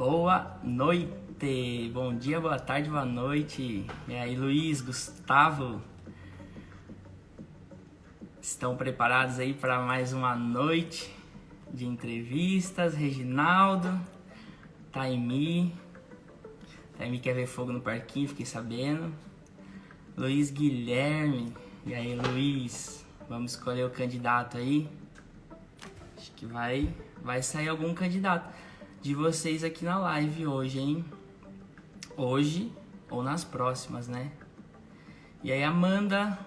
Boa noite, bom dia, boa tarde, boa noite. E aí, Luiz, Gustavo, estão preparados aí para mais uma noite de entrevistas? Reginaldo, Taimi quer ver fogo no parquinho, fiquei sabendo. Luiz Guilherme, e aí, Luiz, vamos escolher o candidato aí? Acho que vai sair algum candidato de vocês aqui na live hoje, hein? Hoje ou nas próximas, né? E aí, Amanda,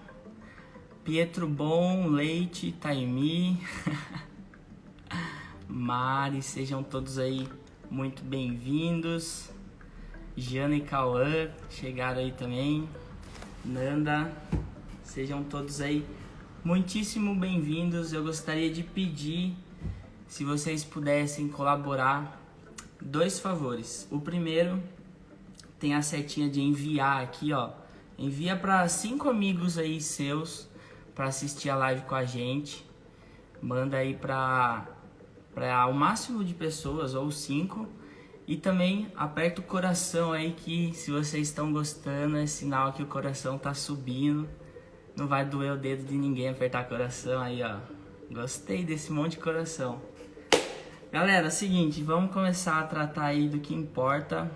Pietro Bom, Leite, Taimi, Mari, sejam todos aí muito bem-vindos. Jana e Cauã chegaram aí também. Nanda, sejam todos aí muitíssimo bem-vindos. Eu gostaria de pedir, se vocês pudessem colaborar, dois favores. O primeiro, tem a setinha de enviar aqui, ó. Envia para 5 amigos aí seus para assistir a live com a gente. Manda aí para o máximo de pessoas, ou 5. E também aperta o coração aí, que se vocês estão gostando, é sinal que o coração tá subindo. Não vai doer o dedo de ninguém apertar coração aí, ó. Gostei desse monte de coração. Galera, é o seguinte, vamos começar a tratar aí do que importa.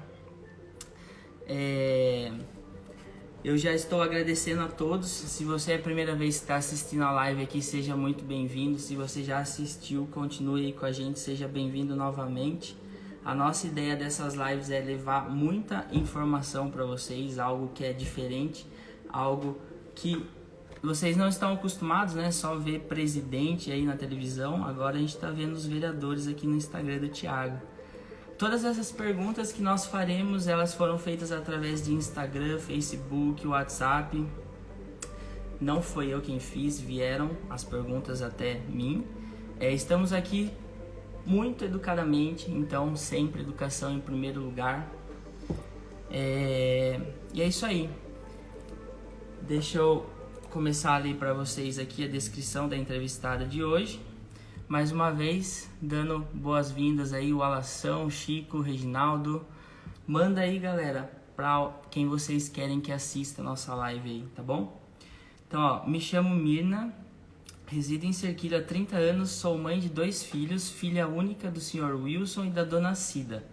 Eu já estou agradecendo a todos. Se você é a primeira vez que está assistindo a live aqui, seja muito bem-vindo. Se você já assistiu, continue aí com a gente, seja bem-vindo novamente. A nossa ideia dessas lives é levar muita informação para vocês, algo que é diferente, algo que vocês não estão acostumados, né? Só ver presidente aí na televisão. Agora a gente está vendo os vereadores aqui no Instagram do Thiago. Todas essas perguntas que nós faremos, elas foram feitas através de Instagram, Facebook, WhatsApp. Não foi eu quem fiz, vieram as perguntas até mim. Estamos aqui muito educadamente, então sempre educação em primeiro lugar. E é isso aí. Deixa eu começar a ler para vocês aqui a descrição da entrevistada de hoje. Mais uma vez, dando boas-vindas aí, o Alação, o Chico, o Reginaldo. Manda aí, galera, para quem vocês querem que assista a nossa live aí, tá bom? Então, ó, me chamo Mirna, resido em Serquilho há 30 anos, sou mãe de 2 filhos, filha única do Sr. Wilson e da Dona Cida.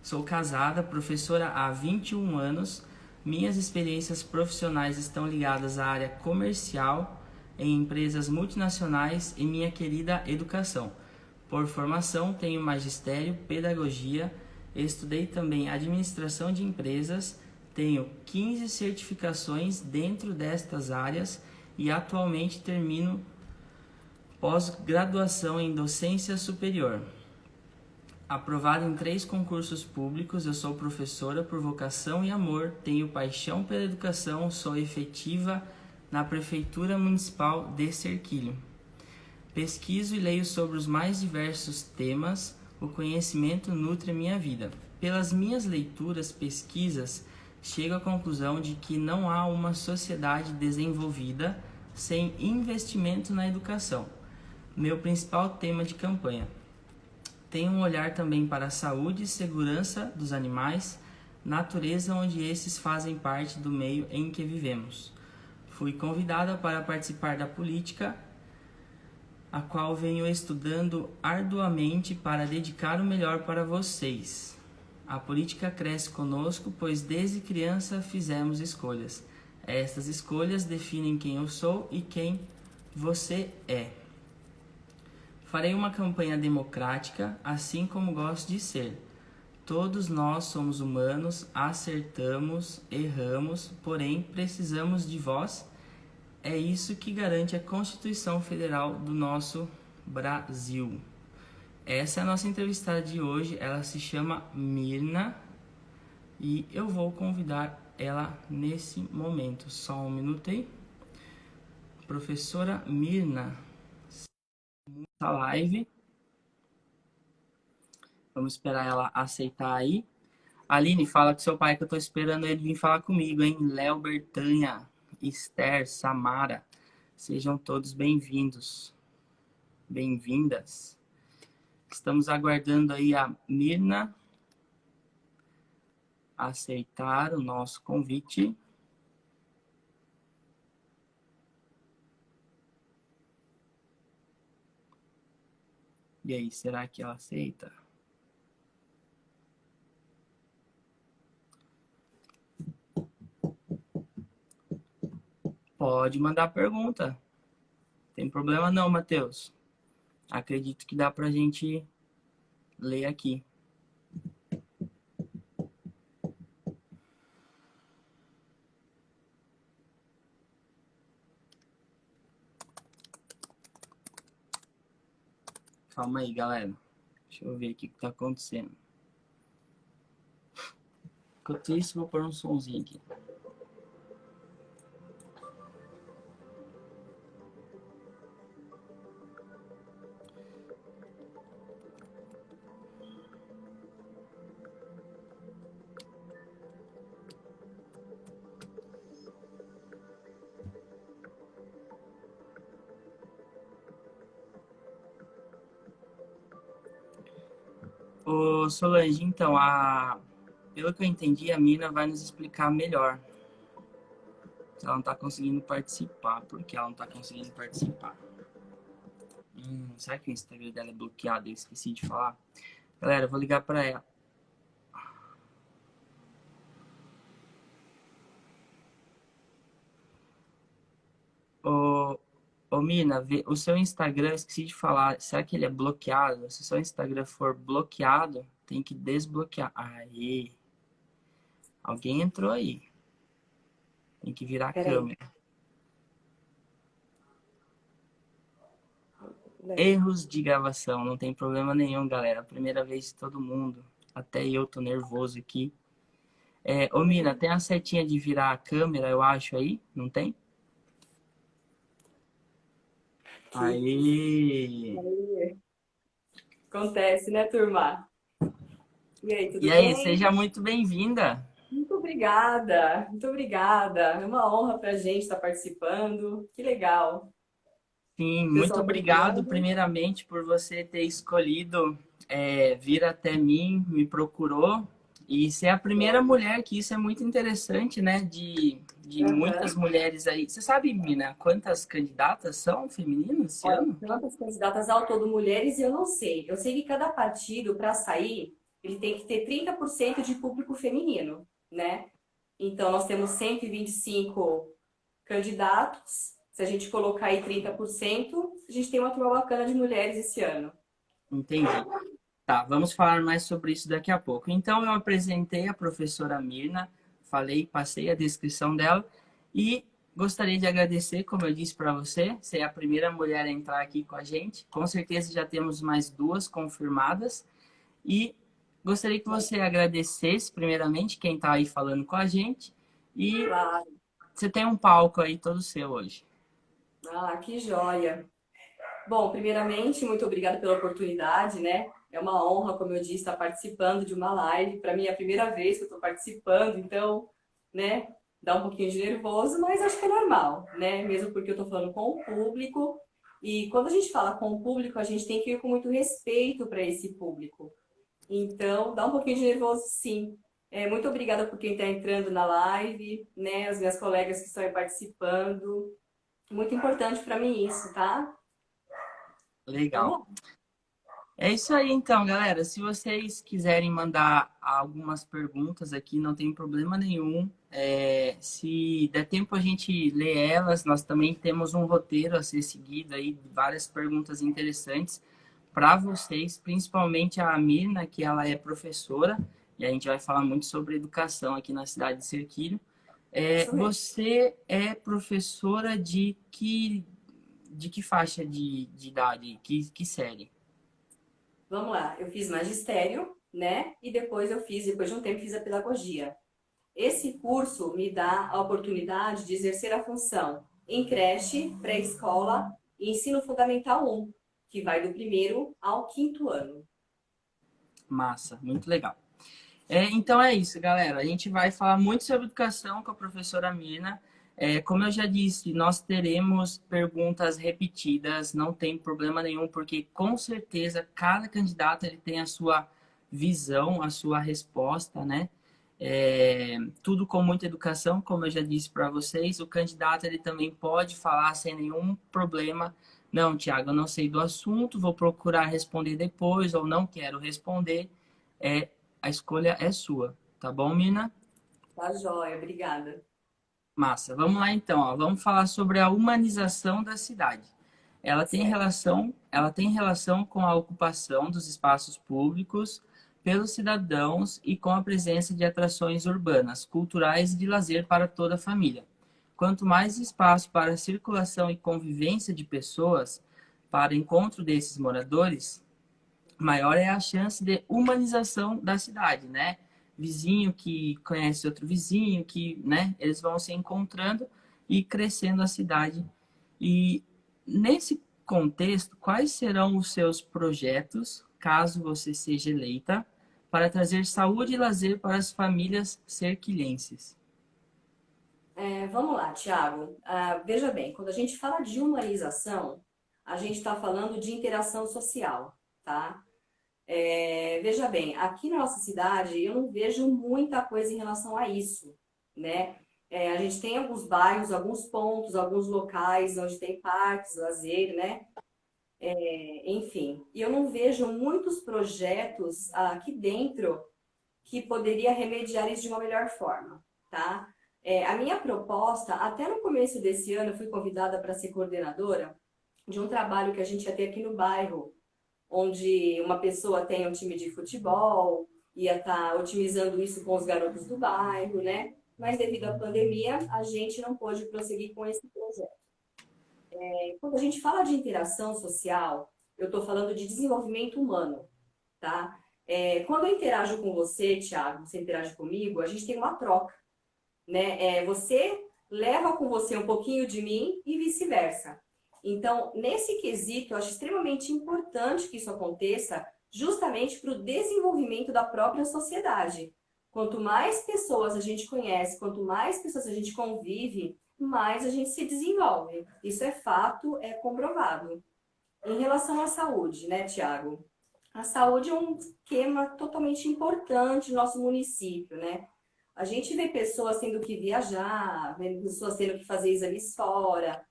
Sou casada, professora há 21 anos. Minhas experiências profissionais estão ligadas à área comercial, em empresas multinacionais e minha querida educação. Por formação, tenho magistério, pedagogia, estudei também administração de empresas, tenho 15 certificações dentro destas áreas e atualmente termino pós-graduação em docência superior. Aprovada em 3 concursos públicos, eu sou professora por vocação e amor, tenho paixão pela educação, sou efetiva na Prefeitura Municipal de Serquilho. Pesquiso e leio sobre os mais diversos temas, o conhecimento nutre a minha vida. Pelas minhas leituras, pesquisas, chego à conclusão de que não há uma sociedade desenvolvida sem investimento na educação. Meu principal tema de campanha. Tenho um olhar também para a saúde e segurança dos animais, natureza onde esses fazem parte do meio em que vivemos. Fui convidada para participar da política, a qual venho estudando arduamente para dedicar o melhor para vocês. A política cresce conosco, pois desde criança fizemos escolhas. Estas escolhas definem quem eu sou e quem você é. Farei uma campanha democrática, assim como gosto de ser. Todos nós somos humanos, acertamos, erramos, porém precisamos de vós. É isso que garante a Constituição Federal do nosso Brasil. Essa é a nossa entrevistada de hoje, ela se chama Mirna e eu vou convidar ela nesse momento. Só um minuto aí. Professora Mirna, essa live. Vamos esperar ela aceitar aí. Aline, fala com seu pai que eu tô esperando ele vir falar comigo, hein? Léo Bertanha, Esther, Samara, sejam todos bem-vindos, bem-vindas. Estamos aguardando aí a Mirna aceitar o nosso convite. E aí, será que ela aceita? Pode mandar pergunta. Tem problema não, Matheus. Acredito que dá pra gente ler aqui. Calma aí, galera. Deixa eu ver aqui o que tá acontecendo. Enquanto isso, vou pôr um sonzinho aqui. Ô, Solange, então, pelo que eu entendi, a Mina vai nos explicar melhor. Ela não tá conseguindo participar. Por que ela não tá conseguindo participar? Será que o Instagram dela é bloqueado? Eu esqueci de falar. Galera, eu vou ligar pra ela. Ô, Mina, o seu Instagram, eu esqueci de falar. Será que ele é bloqueado? Se o seu Instagram for bloqueado, tem que desbloquear. Aí. Alguém entrou aí. Tem que virar a Peraí. câmera. Erros de gravação, não tem problema nenhum, galera. Primeira vez de todo mundo. Até eu tô nervoso aqui. Ô, Mina, tem a setinha de virar a câmera, eu acho aí? Não tem? Aqui. Aí. Acontece, né, turma? E aí, E tudo aí, bem? seja muito bem-vinda. Muito obrigada, muito obrigada. É uma honra para a gente estar participando. Que legal. Sim, O muito pessoal tá obrigado, entrando. primeiramente, por você ter escolhido vir até mim, me procurou. E ser a primeira mulher, que isso é muito interessante, né? De muitas Aham. mulheres aí. Você sabe, Mina, quantas candidatas são femininas esse Olha, ano? tantas candidatas ao todo mulheres, eu não sei. Eu sei que cada partido, para sair, ele tem que ter 30% de público feminino, né? Então, nós temos 125 candidatos. Se a gente colocar aí 30%, a gente tem uma turma bacana de mulheres esse ano. Entendi. Tá, vamos falar mais sobre isso daqui a pouco. Então, eu apresentei a professora Mirna, falei, passei a descrição dela e gostaria de agradecer, como eu disse para você, você é a primeira mulher a entrar aqui com a gente. Com certeza já temos mais duas confirmadas e gostaria que você agradecesse, primeiramente, quem está aí falando com a gente e Claro. você tem um palco aí todo seu hoje. Ah, que joia. Bom, primeiramente, muito obrigada pela oportunidade, né? É uma honra, como eu disse, estar participando de uma live. Para mim é a primeira vez que eu estou participando, então, né, dá um pouquinho de nervoso, mas acho que é normal, né? Mesmo porque eu estou falando com o público. E quando a gente fala com o público, a gente tem que ir com muito respeito para esse público. Então, dá um pouquinho de nervoso, sim. Muito obrigada por quem está entrando na live, né? As minhas colegas que estão aí participando. Muito importante para mim isso, tá? Vamos Legal. lá. É isso aí, então, galera. Se vocês quiserem mandar algumas perguntas aqui, não tem problema nenhum. Se der tempo a gente lê elas, nós também temos um roteiro a ser seguido aí, várias perguntas interessantes para vocês, principalmente a Mirna, que ela é professora, e a gente vai falar muito sobre educação aqui na cidade de Serquilho. Isso mesmo. Você é professora de que faixa de idade? Que série? Vamos lá. Eu fiz magistério, né? E depois de um tempo, fiz a pedagogia. Esse curso me dá a oportunidade de exercer a função em creche, pré-escola e ensino fundamental 1, que vai do primeiro ao quinto ano. Massa, muito legal. Então é isso, galera. A gente vai falar muito sobre educação com a professora Mina. Como eu já disse, nós teremos perguntas repetidas, não tem problema nenhum, porque com certeza cada candidato ele tem a sua visão, a sua resposta, né? tudo com muita educação, como eu já disse para vocês. O candidato ele também pode falar sem nenhum problema. Não, Tiago, eu não sei do assunto, vou procurar responder depois ou não quero responder. A escolha é sua, tá bom, Mina? Tá joia, obrigada. Massa. Vamos lá então, ó. Vamos falar sobre a humanização da cidade. Certo. Ela tem relação com a ocupação dos espaços públicos pelos cidadãos e com a presença de atrações urbanas, culturais e de lazer para toda a família. Quanto mais espaço para circulação e convivência de pessoas, para encontro desses moradores, maior é a chance de humanização da cidade, né? Vizinho que conhece outro vizinho, que, né, eles vão se encontrando e crescendo a cidade. E nesse contexto, quais serão os seus projetos, caso você seja eleita, para trazer saúde e lazer para as famílias serquilenses? Vamos lá, Tiago. Veja bem, quando a gente fala de humanização, a gente está falando de interação social, tá? Veja bem, aqui na nossa cidade eu não vejo muita coisa em relação a isso, né? A gente tem alguns bairros, alguns pontos, alguns locais onde tem parques, lazer, né? Enfim, e eu não vejo muitos projetos aqui dentro que poderia remediar isso de uma melhor forma, tá? A minha proposta, até no começo desse ano, eu fui convidada para ser coordenadora de um trabalho que a gente ia ter aqui no bairro, onde uma pessoa tem um time de futebol, ia estar otimizando isso com os garotos do bairro, né? Mas devido à pandemia, a gente não pôde prosseguir com esse projeto. Quando a gente fala de interação social, eu estou falando de desenvolvimento humano, tá? Quando eu interajo com você, Thiago, você interage comigo, a gente tem uma troca, né? Você leva com você um pouquinho de mim e vice-versa. Então, nesse quesito, eu acho extremamente importante que isso aconteça justamente para o desenvolvimento da própria sociedade. Quanto mais pessoas a gente conhece, quanto mais pessoas a gente convive, mais a gente se desenvolve. Isso é fato, é comprovado. Em relação à saúde, né, Tiago? A saúde é um esquema totalmente importante no nosso município, né? A gente vê pessoas tendo que viajar, vê pessoas tendo que fazer exames fora,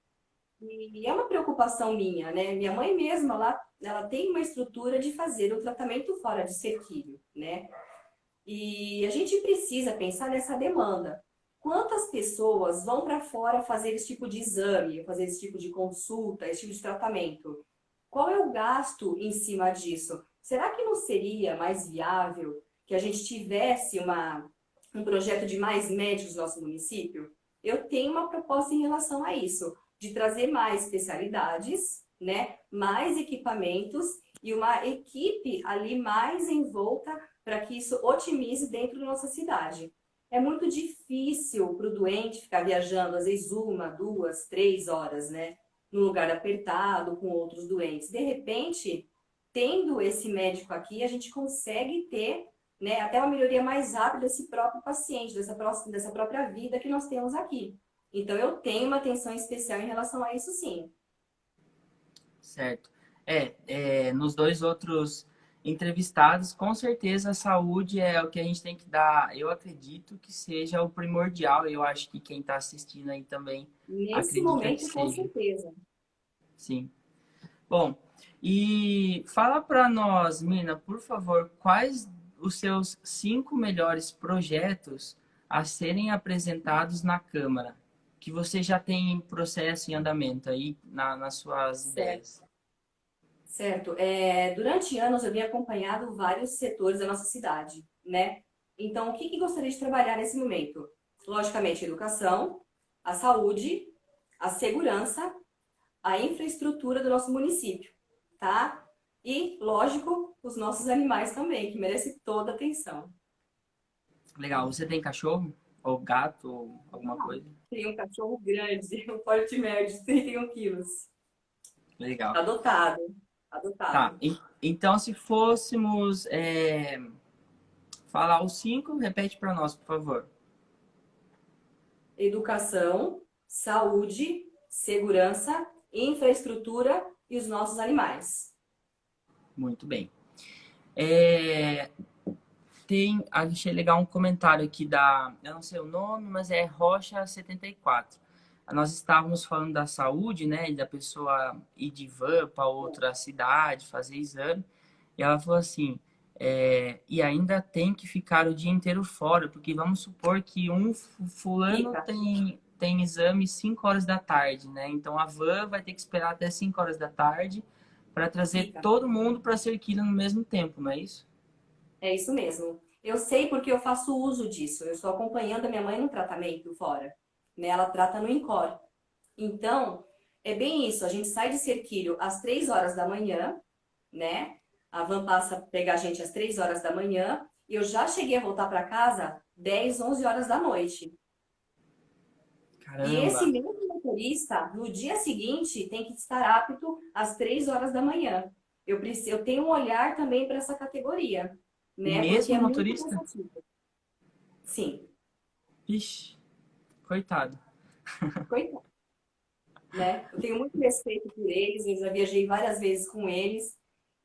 e é uma preocupação minha, né? Minha mãe mesma, ela tem uma estrutura de fazer o tratamento fora de cerquilho, né? E a gente precisa pensar nessa demanda. Quantas pessoas vão para fora fazer esse tipo de exame, fazer esse tipo de consulta, esse tipo de tratamento? Qual é o gasto em cima disso? Será que não seria mais viável que a gente tivesse um projeto de mais médicos no nosso município? Eu tenho uma proposta em relação a isso, de trazer mais especialidades, né? Mais equipamentos e uma equipe ali mais envolta para que isso otimize dentro da nossa cidade. É muito difícil para o doente ficar viajando, às vezes 1, 2, 3 horas, né? Num lugar apertado, com outros doentes. De repente, tendo esse médico aqui, a gente consegue ter, né, até uma melhoria mais rápida desse próprio paciente, dessa própria vida que nós temos aqui. Então, eu tenho uma atenção especial em relação a isso, sim. Certo. Nos dois outros entrevistados, com certeza a saúde é o que a gente tem que dar. Eu acredito que seja o primordial. Eu acho que quem está assistindo aí também Nesse acredita que momento, com seja. certeza. Sim. Bom, e fala para nós, Mina, por favor, quais os seus 5 melhores projetos a serem apresentados na Câmara, que você já tem em processo em andamento aí nas suas Certo. ideias? Certo. Durante anos eu venho acompanhado vários setores da nossa cidade, né? Então, o que gostaria de trabalhar nesse momento? Logicamente, a educação, a saúde, a segurança, a infraestrutura do nosso município, tá? E, lógico, os nossos animais também, que merecem toda a atenção. Legal. Você tem cachorro? Ou gato? Ou alguma coisa? Tem um cachorro grande, um porte médio de 31 quilos. Legal. Adotado, Tá. adotado. Então, se fôssemos falar os 5, repete para nós, por favor. Educação, saúde, segurança, infraestrutura e os nossos animais. Muito bem. É, achei legal um comentário aqui eu não sei o nome, mas é Rocha74. Nós estávamos falando da saúde, né, e da pessoa ir de van para outra cidade, fazer exame, e ela falou assim, e ainda tem que ficar o dia inteiro fora, porque vamos supor que fulano Fica, tem exame 5 horas da tarde, né? Então a van vai ter que esperar até 5 horas da tarde para trazer fica. todo mundo para Serquilha no mesmo tempo, não é isso? É isso mesmo. Eu sei porque eu faço uso disso. Eu estou acompanhando a minha mãe no tratamento fora, né? Ela trata no INCOR. Então, é bem isso. A gente sai de Serquilho às 3 horas da manhã, né? A van passa a pegar a gente às 3 horas da manhã. E eu já cheguei a voltar para casa 10, 11 horas da noite. E esse Caramba! mesmo motorista, no dia seguinte, tem que estar apto às 3 horas da manhã. Eu tenho um olhar também para essa categoria, O né? Porque mesmo é muito motorista? cansativo. Sim, Ixi, coitado. coitado, né? Eu tenho muito respeito por eles, eu já viajei várias vezes com eles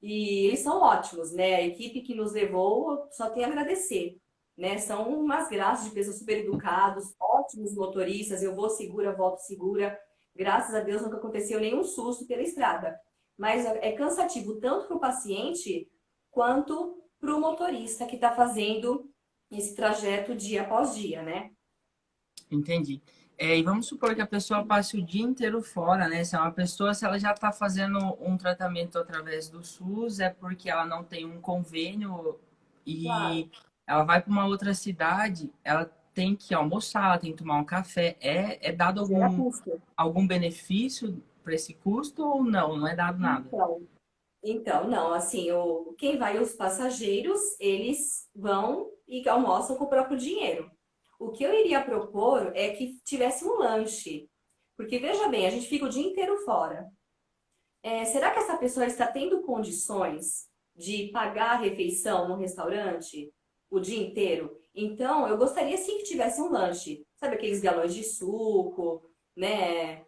e eles são ótimos, né? A equipe que nos levou só tem a agradecer, né? São umas graças de pessoas super educados, ótimos motoristas, eu vou segura, volto segura. Graças a Deus nunca aconteceu nenhum susto pela estrada. Mas é cansativo tanto para o paciente quanto para o motorista que está fazendo esse trajeto dia após dia, né? Entendi. E vamos supor que a pessoa passe o dia inteiro fora, né? Se é uma pessoa, se ela já está fazendo um tratamento através do SUS, é porque ela não tem um convênio Claro. e ela vai para uma outra cidade, ela tem que almoçar, ela tem que tomar um café. É dado Gera custo. algum benefício para esse custo ou não? Não é dado nada. Então, não, assim, quem vai, os passageiros, eles vão e almoçam com o próprio dinheiro. O que eu iria propor é que tivesse um lanche. Porque, veja bem, a gente fica o dia inteiro fora. Será que essa pessoa está tendo condições de pagar a refeição no restaurante o dia inteiro? Então, eu gostaria sim que tivesse um lanche. Sabe aqueles galões de suco, né?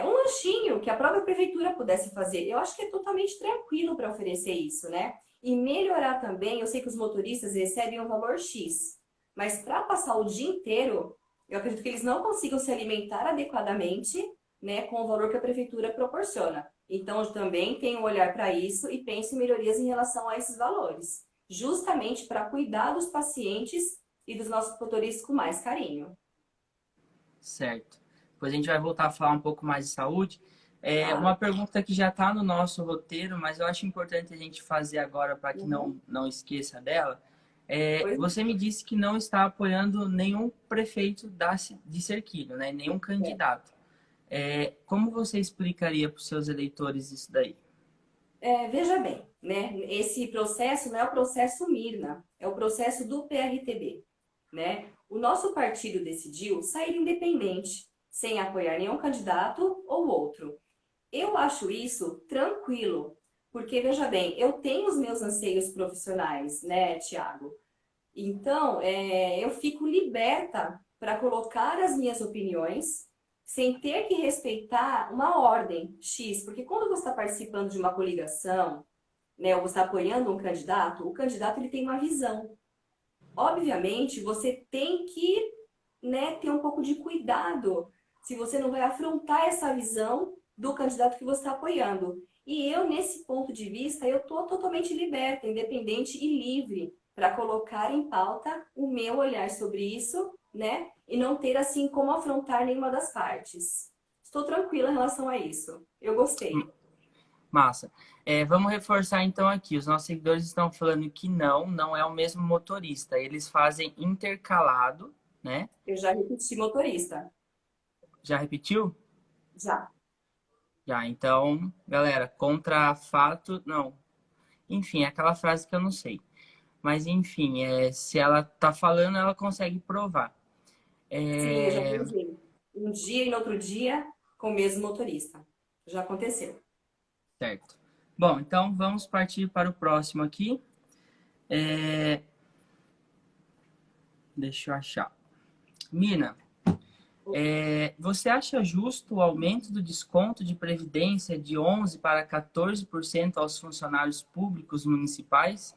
Um lanchinho que a própria prefeitura pudesse fazer. Eu acho que é totalmente tranquilo para oferecer isso, né? E melhorar também, eu sei que os motoristas recebem um valor X, mas para passar o dia inteiro, eu acredito que eles não consigam se alimentar adequadamente, né, com o valor que a prefeitura proporciona. Então, eu também tenho um olhar para isso e penso em melhorias em relação a esses valores, justamente para cuidar dos pacientes e dos nossos motoristas com mais carinho. Certo. Depois a gente vai voltar a falar um pouco mais de saúde. Uma Claro. pergunta que já está no nosso roteiro, mas eu acho importante a gente fazer agora para que Uhum. não esqueça dela. Pois Você me disse que não está apoiando nenhum prefeito de Serquilho, né? Nenhum é. candidato. Como você explicaria para os seus eleitores isso daí? Veja bem, né? Esse processo não é o processo Mirna, é o processo do PRTB, né? O nosso partido decidiu sair independente, sem apoiar nenhum candidato ou outro. Eu acho isso tranquilo, porque veja bem, eu tenho os meus anseios profissionais, né, Tiago? Então, eu fico liberta para colocar as minhas opiniões sem ter que respeitar uma ordem X, porque quando você está participando de uma coligação, né, ou você está apoiando um candidato, o candidato ele tem uma visão. Obviamente, você tem que, né, ter um pouco de cuidado se você não vai afrontar essa visão do candidato que você está apoiando. E eu, nesse ponto de vista, eu estou totalmente liberta, independente e livre para colocar em pauta o meu olhar sobre isso, né? E não ter, assim, como afrontar nenhuma das partes. Estou tranquila em relação a isso. Eu gostei. Massa. Vamos reforçar então aqui. Os nossos seguidores estão falando que não é o mesmo motorista. Eles fazem intercalado, né? Eu já repeti motorista. Já repetiu? Já. Já, então, galera, contra fato, não. Enfim, é aquela frase que eu não sei. Mas, enfim, se ela tá falando, ela consegue provar. Sim, eu já É, viajei. Um dia e no outro dia com o mesmo motorista. Já aconteceu. certo. Bom, então vamos partir para o próximo aqui. É, deixa eu achar. Mina, você acha justo o aumento do desconto de previdência de 11 para 14% aos funcionários públicos municipais?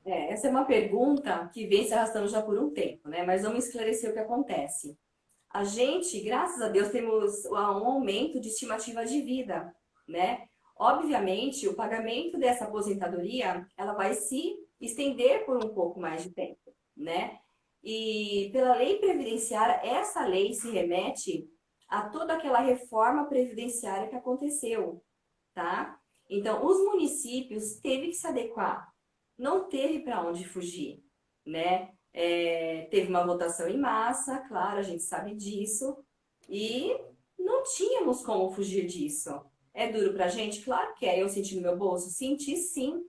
Essa é uma pergunta que vem se arrastando já por um tempo, né? Mas vamos esclarecer o que acontece. A gente, graças a Deus, temos um aumento de estimativa de vida, né? Obviamente, o pagamento dessa aposentadoria, ela vai se estender por um pouco mais de tempo, né? E pela lei previdenciária, essa lei se remete a toda aquela reforma previdenciária que aconteceu, tá? Então, os municípios teve que se adequar, não teve para onde fugir, né? Teve uma votação em massa, claro, a gente sabe disso, e não tínhamos como fugir disso. É duro pra gente? Claro que é. Eu senti no meu bolso? Senti sim,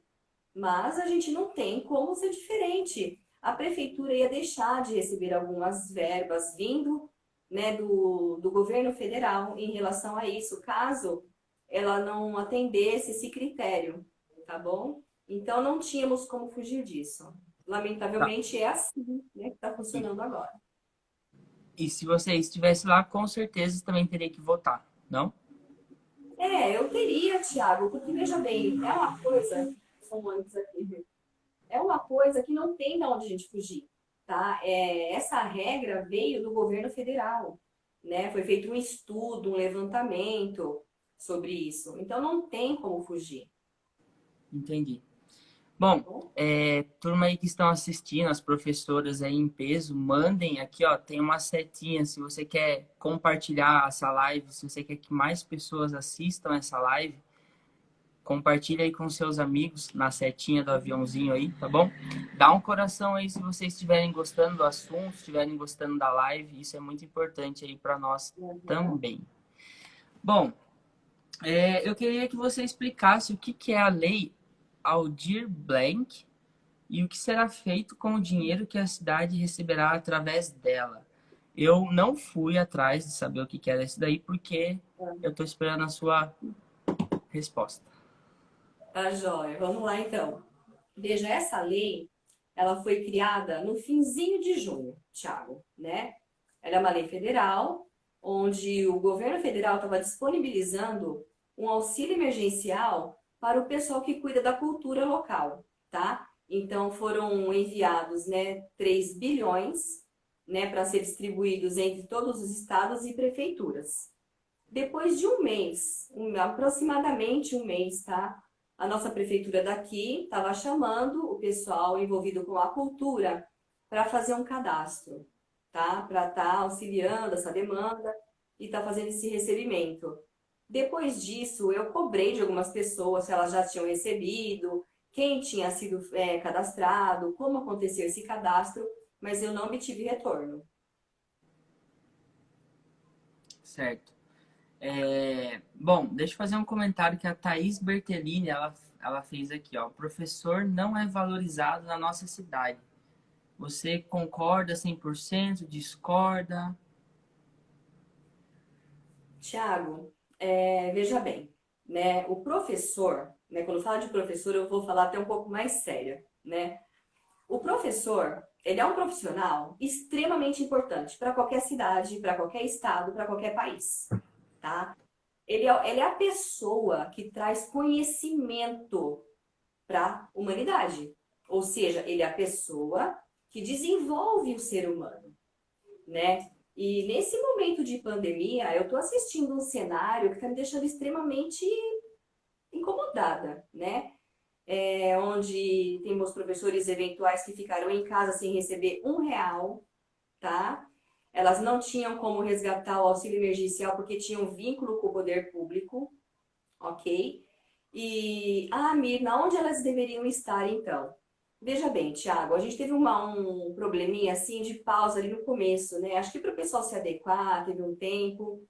mas a gente não tem como ser diferente. A prefeitura ia deixar de receber algumas verbas vindo, né, do governo federal em relação a isso, caso ela não atendesse esse critério, tá bom? Então não tínhamos como fugir disso. Tá. Lamentavelmente é assim, né, que está E, funcionando agora. e se você estivesse lá, com certeza também teria que votar, não? Eu teria, Thiago, porque veja bem, é uma coisa, são muitos aqui, é uma coisa que não tem de onde a gente fugir, tá? Essa regra veio do governo federal, né? Foi feito um estudo, um levantamento sobre isso. Então não tem como fugir, Entendi. tá Bom, bom? turma aí que estão assistindo, as professoras aí em peso, mandem aqui, ó, tem uma setinha, se você quer compartilhar essa live, se você quer que mais pessoas assistam essa live, compartilha aí com seus amigos na setinha do aviãozinho aí, tá bom? Dá um coração aí se vocês estiverem gostando do assunto, estiverem gostando da live, isso é muito importante aí para nós Uhum. também. Bom, eu queria que você explicasse o que que é a lei Aldir Blanc e o que será feito com o dinheiro que a cidade receberá através dela. Eu não fui atrás de saber o que que era isso daí, porque eu estou esperando a sua resposta. Tá joia. Vamos lá então. Veja, essa lei, ela foi criada no finzinho de junho, Thiago, né? Ela é uma lei federal, onde o governo federal estava disponibilizando um auxílio emergencial para o pessoal que cuida da cultura local, tá? Então foram enviados, né, 3 bilhões, né, para ser distribuídos entre todos os estados e prefeituras. Depois de um mês, aproximadamente um mês, tá? A nossa prefeitura daqui estava chamando o pessoal envolvido com a cultura para fazer um cadastro, tá? Para estar auxiliando essa demanda e estar fazendo esse recebimento. Depois disso, eu cobrei de algumas pessoas se elas já tinham recebido, quem tinha sido cadastrado, como aconteceu esse cadastro, mas eu não obtive retorno. Certo. Bom, deixa eu fazer um comentário que a Thaís Bertellini, ela fez aqui, ó. O professor não é valorizado na nossa cidade. Você concorda 100%? Discorda? Tiago, veja bem, né? O professor, né? Quando fala de professor, eu vou falar até um pouco mais séria, né? O professor, ele é um profissional extremamente importante para qualquer cidade, para qualquer estado, para qualquer país, tá? Ele é a pessoa que traz conhecimento para a humanidade. Ou seja, ele é a pessoa que desenvolve o ser humano, né? E nesse momento de pandemia, eu estou assistindo um cenário que está me deixando extremamente incomodada, né? Onde temos professores eventuais que ficaram em casa sem receber R$ 1, tá? Elas não tinham como resgatar o auxílio emergencial porque tinham vínculo com o poder público, ok? E, Mirna, onde elas deveriam estar então? Veja bem, Thiago, a gente teve um probleminha assim de pausa ali no começo, né? Acho que para o pessoal se adequar, teve um tempo.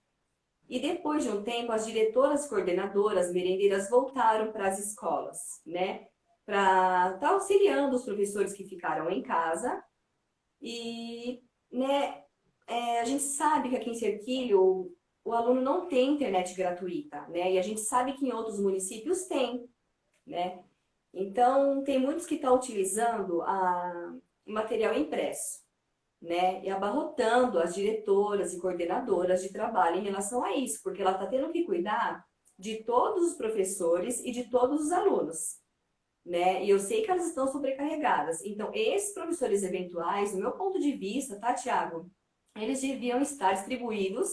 E depois de um tempo, as diretoras, coordenadoras, merendeiras voltaram para as escolas, né? Para estar auxiliando os professores que ficaram em casa. E, né, a gente sabe que aqui em Serquilho o aluno não tem internet gratuita, né? E a gente sabe que em outros municípios tem, né? Então, tem muitos que estão utilizando o material impresso, né? E abarrotando as diretoras e coordenadoras de trabalho em relação a isso, porque ela está tendo que cuidar de todos os professores e de todos os alunos, né? E eu sei que elas estão sobrecarregadas. Então, esses professores eventuais, do meu ponto de vista, tá, Tiago? Eles deviam estar distribuídos,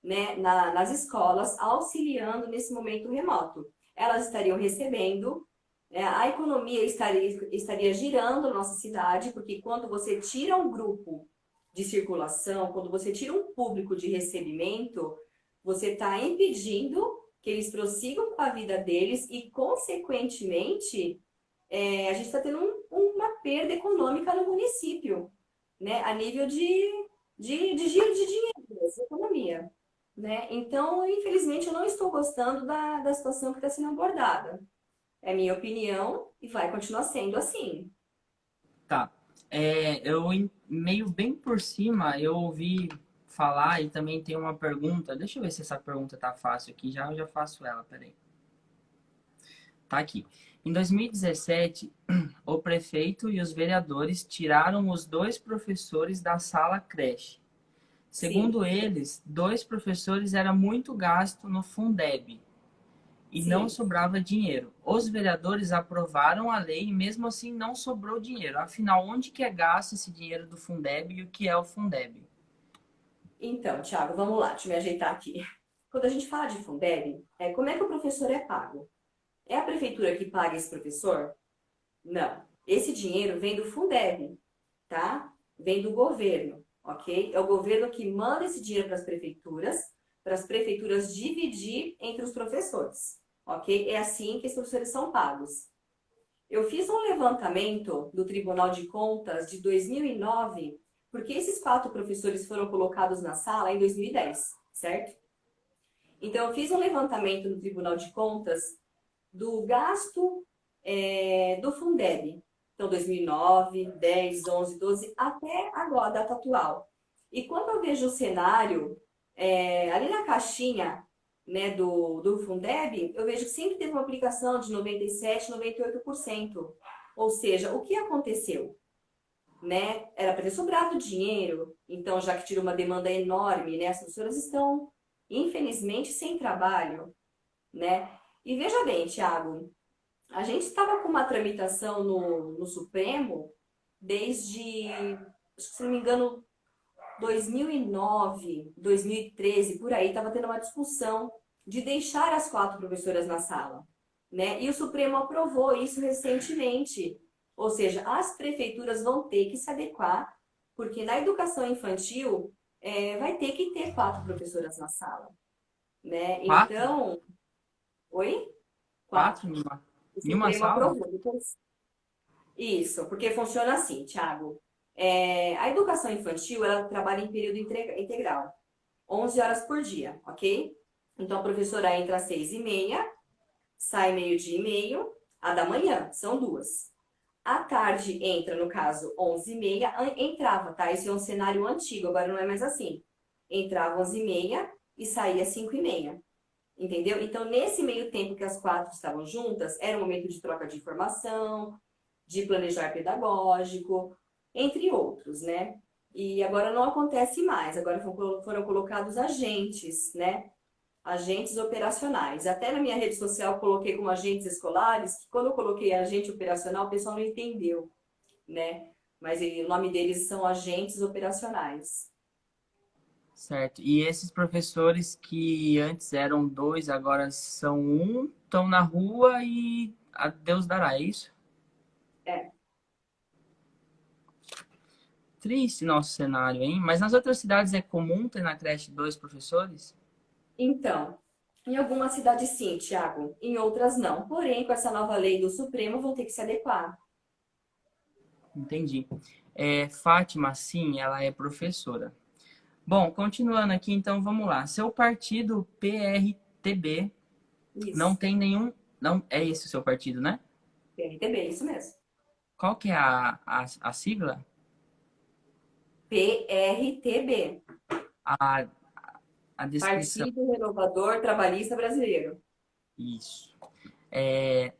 né, nas escolas, auxiliando nesse momento remoto. Elas estariam recebendo, né, a economia estaria girando na nossa cidade, porque quando você tira um grupo de circulação, quando você tira um público de recebimento, você está impedindo que eles prossigam com a vida deles e, consequentemente, a gente está tendo uma perda econômica no município, né, a nível de giro de dinheiro, de economia. Né? Então, infelizmente, eu não estou gostando da situação que está sendo abordada. É minha opinião e vai continuar sendo assim. Tá. Meio bem por cima, eu ouvi falar e também tem uma pergunta. Deixa eu ver se essa pergunta tá fácil aqui. Já eu já faço ela, peraí. Tá aqui. Em 2017, o prefeito e os vereadores tiraram os dois professores da sala creche. Sim, Segundo eles, dois professores era muito gasto no Fundeb e não sim. sobrava dinheiro. Os vereadores aprovaram a lei e mesmo assim não sobrou dinheiro. Afinal, onde que é gasto esse dinheiro do Fundeb e o que é o Fundeb? Então, Thiago, vamos lá, deixa eu me ajeitar aqui. Quando a gente fala de Fundeb, como é que o professor é pago? É a prefeitura que paga esse professor? Não. Esse dinheiro vem do Fundeb, tá? Vem do governo, ok? É o governo que manda esse dinheiro para as prefeituras dividir entre os professores, ok? É assim que os professores são pagos. Eu fiz um levantamento do Tribunal de Contas de 2009, porque esses quatro professores foram colocados na sala em 2010, certo? Então, eu fiz um levantamento no Tribunal de Contas do gasto do Fundeb. Então, 2009, 10, 11, 12, até agora, a data atual. E quando eu vejo o cenário, ali na caixinha, né, do Fundeb, eu vejo que sempre teve uma aplicação de 97, 98%. Ou seja, o que aconteceu? Né? Era para ter sobrado dinheiro, então já que tira uma demanda enorme, né? As professoras estão, infelizmente, sem trabalho, né? E veja bem, Thiago, a gente estava com uma tramitação no Supremo desde, acho que, se não me engano, 2009, 2013, por aí, estava tendo uma discussão de deixar as quatro professoras na sala, né? E o Supremo aprovou isso recentemente. Ou seja, as prefeituras vão ter que se adequar, porque na educação infantil vai ter que ter quatro professoras na sala, né? Quatro? Então, oi? Quatro Quatro. O em uma Supremo sala? aprovou. Isso, porque funciona assim, Thiago. A educação infantil, ela trabalha em período integral, 11 horas por dia, ok? Então, a professora entra às 6h30, sai meio-dia e meio, a da manhã, são duas. À tarde entra, no caso, 11h30, entrava, tá? Esse é um cenário antigo, agora não é mais assim. Entrava 11h30 e saía 5h30. Entendeu? Então, nesse meio tempo que as quatro estavam juntas, era um momento de troca de informação, de planejar pedagógico, entre outros, né? E agora não acontece mais, agora foram colocados agentes, né? Agentes operacionais. Até na minha rede social eu coloquei como agentes escolares, que quando eu coloquei agente operacional, o pessoal não entendeu, né? Mas o nome deles são agentes operacionais. Certo. E esses professores que antes eram dois, agora são um, estão na rua e a Deus dará, é isso? É. Triste nosso cenário, hein? Mas nas outras cidades é comum ter na creche dois professores? Então, em algumas cidades sim, Tiago, em outras não. Porém, com essa nova lei do Supremo, vão ter que se adequar. Entendi. Fátima, sim, ela é professora. Bom, continuando aqui, então vamos lá. Seu partido PRTB não Isso, tem nenhum. Não, é esse o seu partido, né? PRTB, isso mesmo. Qual que é a sigla? PRTB, A, a descrição. Partido Renovador Trabalhista Brasileiro. Isso.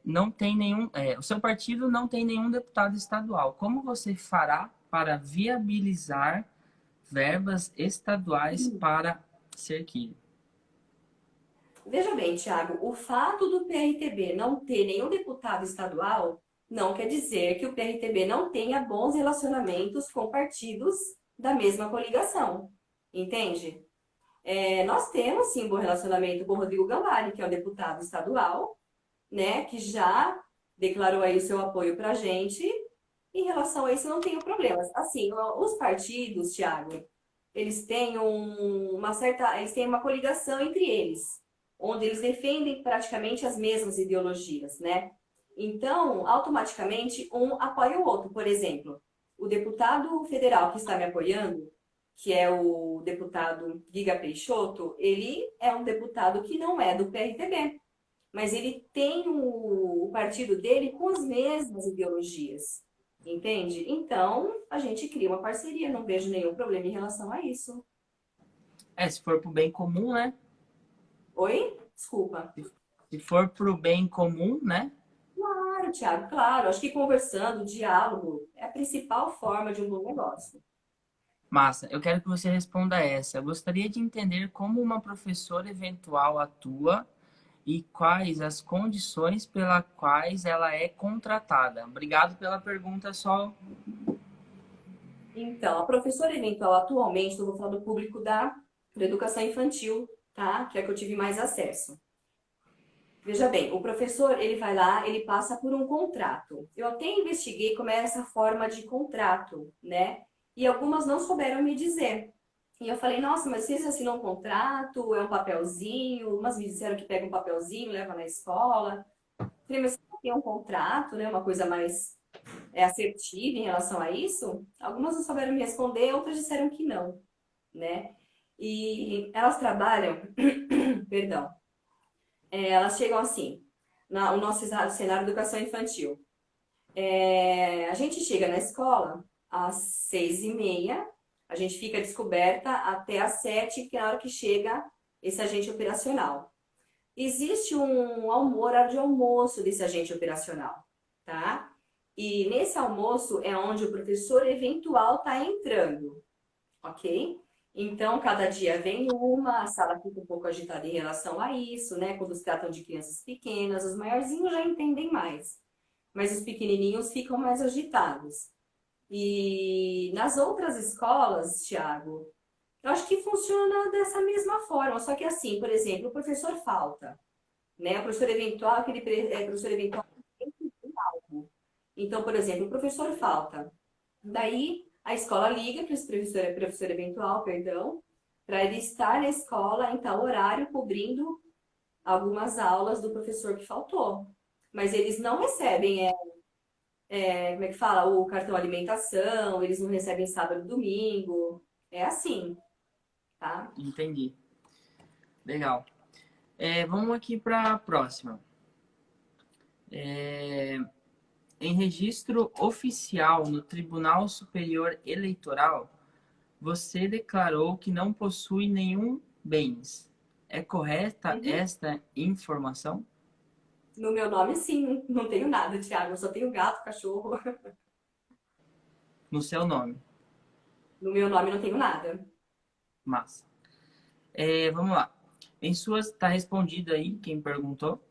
Não tem nenhum. O seu partido não tem nenhum deputado estadual. Como você fará para viabilizar verbas estaduais para Cerquilho? Veja bem, Tiago, o fato do PRTB não ter nenhum deputado estadual não quer dizer que o PRTB não tenha bons relacionamentos com partidos da mesma coligação, entende? Nós temos sim um bom relacionamento com o Rodrigo Gambari, que é o deputado estadual, né, que já declarou aí o seu apoio para a gente. Em relação a isso, não tenho problemas. Assim, os partidos, Tiago, eles têm eles têm uma coligação entre eles, onde eles defendem praticamente as mesmas ideologias, né? Então, automaticamente, um apoia o outro. Por exemplo, o deputado federal que está me apoiando, que é o deputado Giga Peixoto, ele é um deputado que não é do PRTB, mas ele tem o partido dele com as mesmas ideologias, entende? Então, a gente cria uma parceria, não vejo nenhum problema em relação a isso. Se for pro bem comum, né? Oi? Desculpa. Se for pro bem comum, né? Claro, Thiago, claro. Acho que conversando, diálogo é a principal forma de um bom negócio. Massa, eu quero que você responda essa. Eu gostaria de entender como uma professora eventual atua e quais as condições pelas quais ela é contratada. Obrigado pela pergunta, Sol. Então, a professora eventual atualmente, eu vou falar do público da educação infantil, tá? Que é que eu tive mais acesso. Veja bem, o professor, ele vai lá, ele passa por um contrato. Eu até investiguei como é essa forma de contrato, né? E algumas não souberam me dizer. E eu falei, nossa, mas vocês assinam um contrato, é um papelzinho, umas me disseram que pega um papelzinho, leva na escola. Eu falei, mas tem um contrato, né? Uma coisa mais assertiva em relação a isso? Algumas não souberam me responder, outras disseram que não, né? E elas trabalham, perdão, elas chegam assim, o nosso cenário de educação infantil. A gente chega na escola às 6h30, a gente fica descoberta até às 7h, que é a hora que chega esse agente operacional. Existe um horário de almoço desse agente operacional, tá? E nesse almoço é onde o professor eventual está entrando, ok? Então, cada dia vem uma, a sala fica um pouco agitada em relação a isso, né? Quando se tratam de crianças pequenas, os maiorzinhos já entendem mais, mas os pequenininhos ficam mais agitados. E nas outras escolas, Thiago, eu acho que funciona dessa mesma forma, só que assim, por exemplo, o professor falta, né? O professor eventual, professor eventual tem que ter algo. Então, por exemplo, o professor falta. Daí a escola liga para esse professor eventual, perdão, para ele estar na escola em tal horário cobrindo algumas aulas do professor que faltou. Mas eles não recebem, como é que fala? O cartão alimentação, eles não recebem sábado e domingo. É assim, tá? Entendi. Legal. Vamos aqui para a próxima. Em registro oficial no Tribunal Superior Eleitoral, você declarou que não possui nenhum bens. É correta Uhum. esta informação? No meu nome, sim, não tenho nada, Thiago. Eu só tenho gato, cachorro. No seu nome. No meu nome, não tenho nada. Massa. Vamos lá. Em suas, está respondido aí quem perguntou.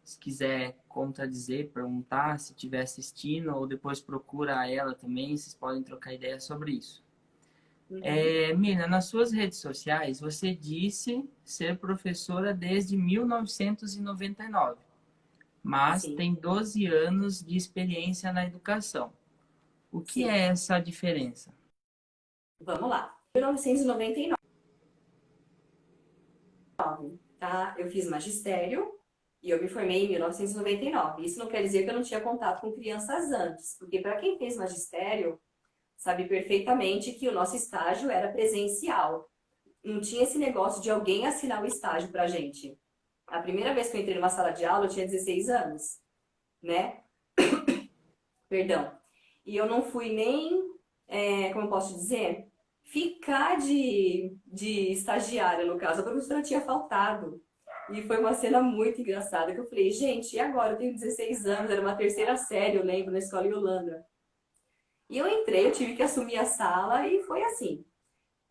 Se quiser contradizer, perguntar, se estiver assistindo, ou depois procura ela também, vocês podem trocar ideia sobre isso. Uhum. Mina, nas suas redes sociais, você disse ser professora desde 1999, mas Sim. tem 12 anos de experiência na educação. O que Sim. é essa diferença? Vamos lá. 1999, tá? Eu fiz magistério e eu me formei em 1999. Isso não quer dizer que eu não tinha contato com crianças antes, porque para quem fez magistério, sabe perfeitamente que o nosso estágio era presencial. Não tinha esse negócio de alguém assinar o estágio pra gente. A primeira vez que eu entrei numa sala de aula, eu tinha 16 anos, né? Perdão. E eu não fui nem, como eu posso dizer, ficar de estagiária, no caso. A professora tinha faltado. E foi uma cena muito engraçada, que eu falei, gente, e agora? Eu tenho 16 anos, era uma terceira série, eu lembro, na escola em Holanda. E eu entrei, eu tive que assumir a sala e foi assim.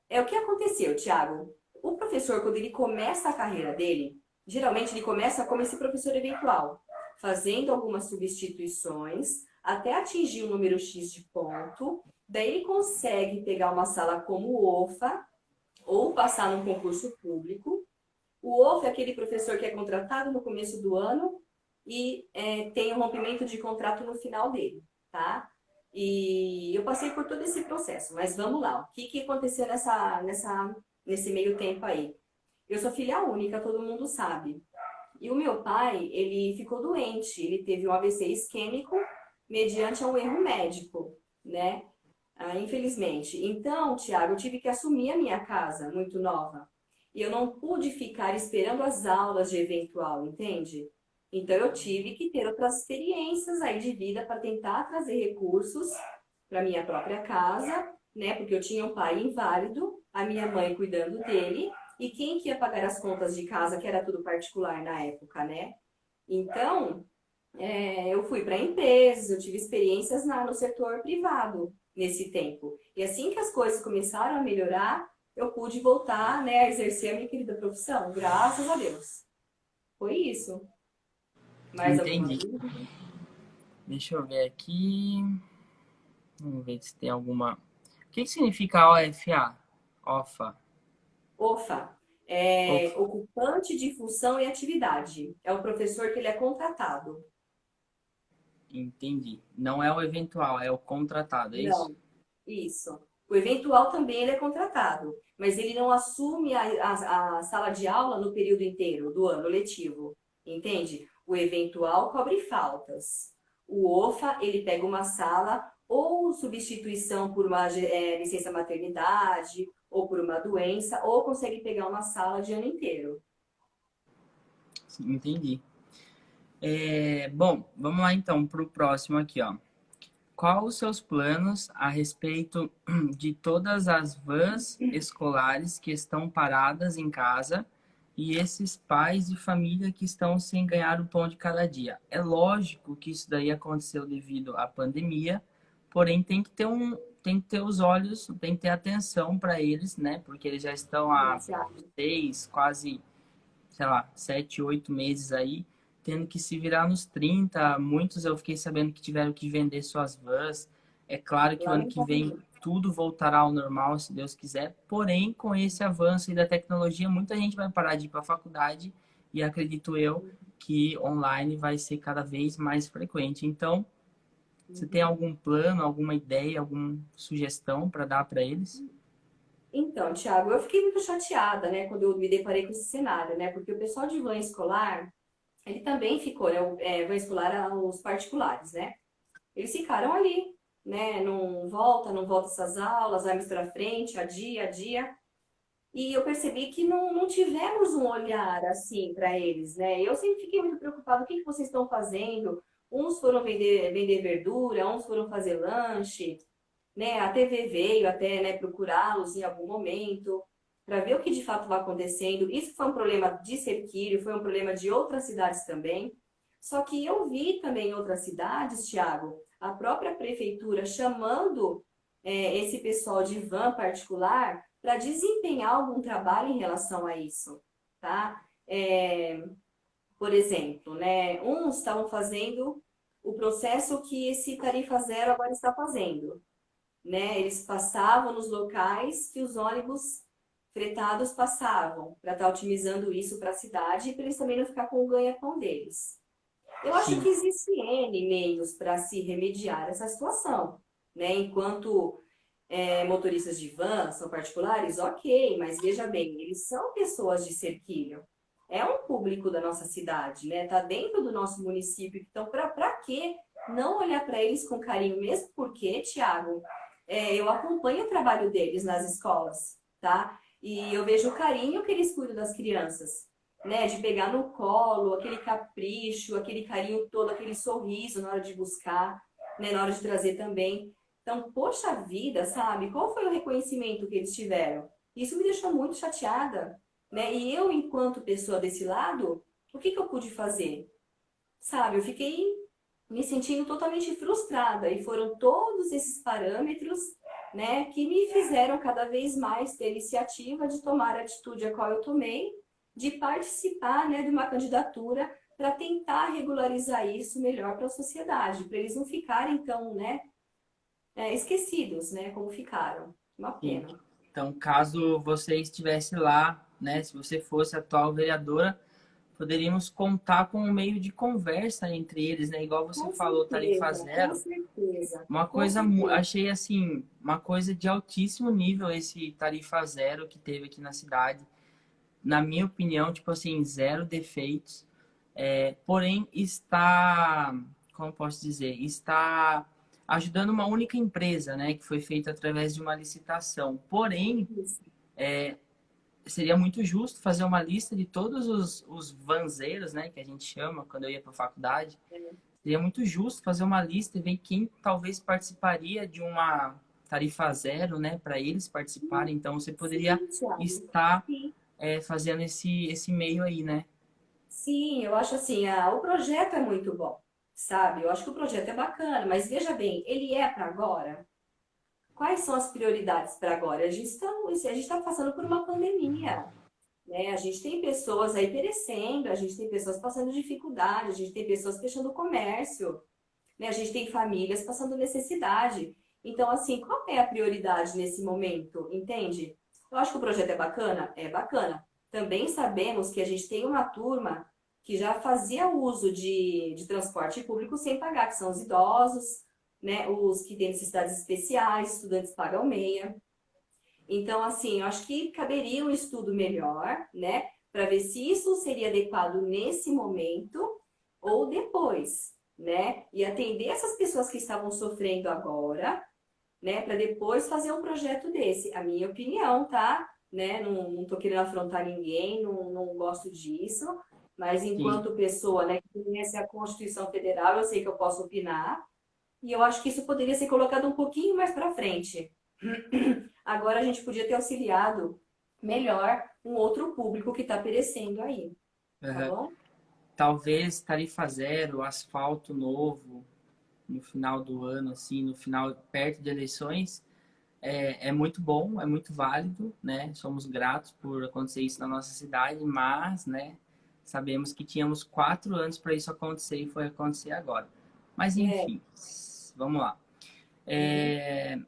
O que aconteceu, Thiago? O professor, quando ele começa a carreira dele, Geralmente ele começa como esse professor eventual, fazendo algumas substituições até atingir um número X de ponto. Daí ele consegue pegar uma sala como OFA ou passar num concurso público. O OFA é aquele professor que é contratado no começo do ano e tem um rompimento de contrato no final dele, tá? E eu passei por todo esse processo, mas vamos lá. O que aconteceu nesse meio tempo aí? Eu sou filha única, todo mundo sabe. E o meu pai, ele ficou doente, ele teve um AVC isquêmico mediante um erro médico, né? Infelizmente. Então, Tiago, eu tive que assumir a minha casa, muito nova. E eu não pude ficar esperando as aulas de eventual, entende? Então, eu tive que ter outras experiências aí de vida para tentar trazer recursos para minha própria casa, né? Porque eu tinha um pai inválido, a minha mãe cuidando dele, e quem que ia pagar as contas de casa, que era tudo particular na época, né? Então, eu fui para empresas, eu tive experiências no setor privado nesse tempo. E assim que as coisas começaram a melhorar, eu pude voltar, né, a exercer a minha querida profissão, graças a Deus. Foi isso. Mais alguma Entendi. dúvida? Deixa eu ver aqui. Vamos ver se tem alguma. O que significa OFA? OFA. OFA, OFA. ocupante de função e atividade. É o professor que ele é contratado. Entendi. Não é o eventual, é o contratado, é isso? Não, isso. O eventual também ele é contratado, mas ele não assume a sala de aula no período inteiro do ano letivo, entende? O eventual cobre faltas. O OFA, ele pega uma sala ou substituição por uma licença maternidade, ou por uma doença, ou consegue pegar uma sala de ano inteiro. Sim, entendi. Bom, vamos lá então para o próximo aqui, ó. Qual os seus planos a respeito de todas as vans escolares que estão paradas em casa e esses pais de família que estão sem ganhar o pão de cada dia? É lógico que isso daí aconteceu devido à pandemia, porém tem que ter os olhos, tem que ter atenção para eles, né? Porque eles já estão há Tiago. 6, quase, sei lá, 7, 8 meses aí, tendo que se virar nos 30. Muitos eu fiquei sabendo que tiveram que vender suas vans. É claro que o ano que vem Lamentavelmente. tudo voltará ao normal, se Deus quiser. Porém, com esse avanço da tecnologia, muita gente vai parar de ir para a faculdade e acredito eu que online vai ser cada vez mais frequente. Então, você tem algum plano, alguma ideia, alguma sugestão para dar para eles? Então, Thiago, eu fiquei muito chateada, né, quando eu me deparei com esse cenário, né, porque o pessoal de van escolar, ele também ficou, né, van escolar os particulares, né, eles ficaram ali, né, não volta essas aulas, vai mais para frente, a dia, e eu percebi que não tivemos um olhar assim para eles, né, eu sempre fiquei muito preocupada, o que que vocês estão fazendo? Uns foram vender verdura, uns foram fazer lanche, né? A TV veio até, né, procurá-los em algum momento para ver o que de fato vai acontecendo. Isso foi um problema de Serquírio, foi um problema de outras cidades também. Só que eu vi também em outras cidades, Tiago, a própria prefeitura chamando esse pessoal de van particular para desempenhar algum trabalho em relação a isso, tá? Por exemplo, né, uns estavam fazendo o processo que esse tarifa zero agora está fazendo, né? Eles passavam nos locais que os ônibus fretados passavam, para estar otimizando isso para a cidade e para eles também não ficar com o ganha-pão deles. Eu acho Sim, que existe N meios para se remediar essa situação, né? Enquanto motoristas de van são particulares, ok, mas veja bem, eles são pessoas de Serquilho. É um público da nossa cidade, né? Tá dentro do nosso município. Então, para que não olhar para eles com carinho, mesmo porque, Tiago, eu acompanho o trabalho deles nas escolas, tá? E eu vejo o carinho que eles cuidam das crianças, né? De pegar no colo, aquele capricho, aquele carinho todo, aquele sorriso na hora de buscar, né? Na hora de trazer também. Então, poxa vida, sabe? Qual foi o reconhecimento que eles tiveram? Isso me deixou muito chateada, né? E eu, enquanto pessoa desse lado, o que que eu pude fazer? Sabe? Eu fiquei me sentindo totalmente frustrada e foram todos esses parâmetros, né, que me fizeram cada vez mais ter iniciativa de tomar a atitude a qual eu tomei de participar, né, de uma candidatura para tentar regularizar isso melhor para a sociedade, para eles não ficarem tão, né, esquecidos, né, como ficaram. Uma Sim. pena. Então, caso você estivesse lá, né, se você fosse atual vereadora, poderíamos contar com um meio de conversa entre eles, né? Igual você Com falou, tarifa certeza, com zero. certeza, Uma com coisa, certeza. achei assim, uma coisa de altíssimo nível esse tarifa zero que teve aqui na cidade. Na minha opinião, tipo assim, zero defeitos. Porém, está, como posso dizer, está ajudando uma única empresa, né? Que foi feita através de uma licitação. Porém, Isso. seria muito justo fazer uma lista de todos os vanzeiros, né? Que a gente chama quando eu ia para a faculdade. Seria muito justo fazer uma lista e ver quem talvez participaria de uma tarifa zero, né? Para eles participarem. Então, você poderia Sim, Thiago. estar Sim. fazendo esse meio aí, né? Sim, eu acho assim, o projeto é muito bom, sabe? Eu acho que o projeto é bacana, mas veja bem, ele é para agora? Quais são as prioridades para agora? A gente está passando por uma pandemia, né? A gente tem pessoas aí perecendo, a gente tem pessoas passando dificuldade, a gente tem pessoas fechando o comércio, né? A gente tem famílias passando necessidade. Então, assim, qual é a prioridade nesse momento, entende? Eu acho que o projeto é bacana? É bacana. Também sabemos que a gente tem uma turma que já fazia uso de transporte público sem pagar, que são os idosos, né? Os que têm necessidades especiais, estudantes pagam meia. Então, assim, eu acho que caberia um estudo melhor, né? Para ver se isso seria adequado nesse momento ou depois, né? E atender essas pessoas que estavam sofrendo agora, né? Para depois fazer um projeto desse. A minha opinião, tá? Né? Não tô querendo afrontar ninguém, não gosto disso. Mas Sim. enquanto pessoa, né, que conhece a Constituição Federal, eu sei que eu posso opinar. E eu acho que isso poderia ser colocado um pouquinho mais para frente. Agora a gente podia ter auxiliado melhor um outro público que está perecendo aí, tá Uhum. bom? Talvez tarifa zero, asfalto novo no final do ano, assim, no final, perto de eleições, é muito bom, é muito válido, né? Somos gratos por acontecer isso na nossa cidade, mas, né, sabemos que tínhamos 4 anos para isso acontecer e foi acontecer agora. Mas, É, enfim, vamos lá. uhum. É,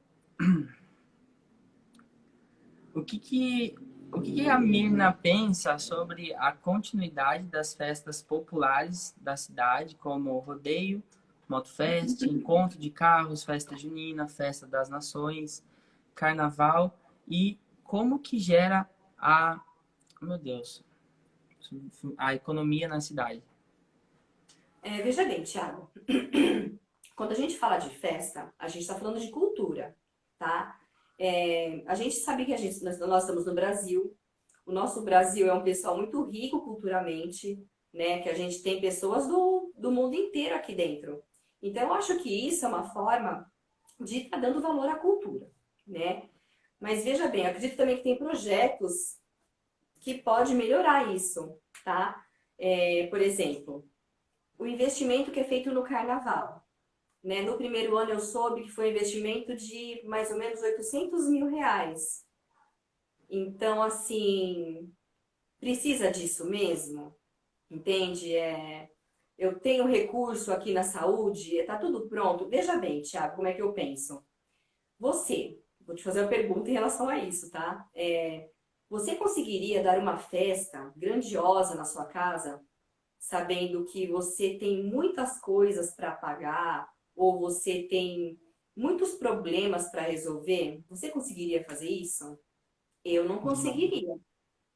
o que que, o que que a Mirna pensa sobre a continuidade das festas populares da cidade, como rodeio, motofest, encontro de carros, festa junina, festa das nações, carnaval e como que gera meu Deus, a economia na cidade? Veja bem, Thiago, quando a gente fala de festa, a gente está falando de cultura, tá? A gente sabe que nós estamos no Brasil, o nosso Brasil é um pessoal muito rico culturalmente, né? Que a gente tem pessoas do mundo inteiro aqui dentro. Então, eu acho que isso é uma forma de estar dando valor à cultura, né? Mas veja bem, eu acredito também que tem projetos que pode melhorar isso, tá? Por exemplo, o investimento que é feito no carnaval, né? No primeiro ano eu soube que foi um investimento de mais ou menos R$ 800 mil. Então, assim, precisa disso mesmo, entende? Eu tenho recurso aqui na saúde, tá tudo pronto. Veja bem, Tiago, como é que eu penso? Vou te fazer uma pergunta em relação a isso, tá? Você conseguiria dar uma festa grandiosa na sua casa, sabendo que você tem muitas coisas para pagar ou você tem muitos problemas para resolver? Você conseguiria fazer isso? Eu não Não. conseguiria.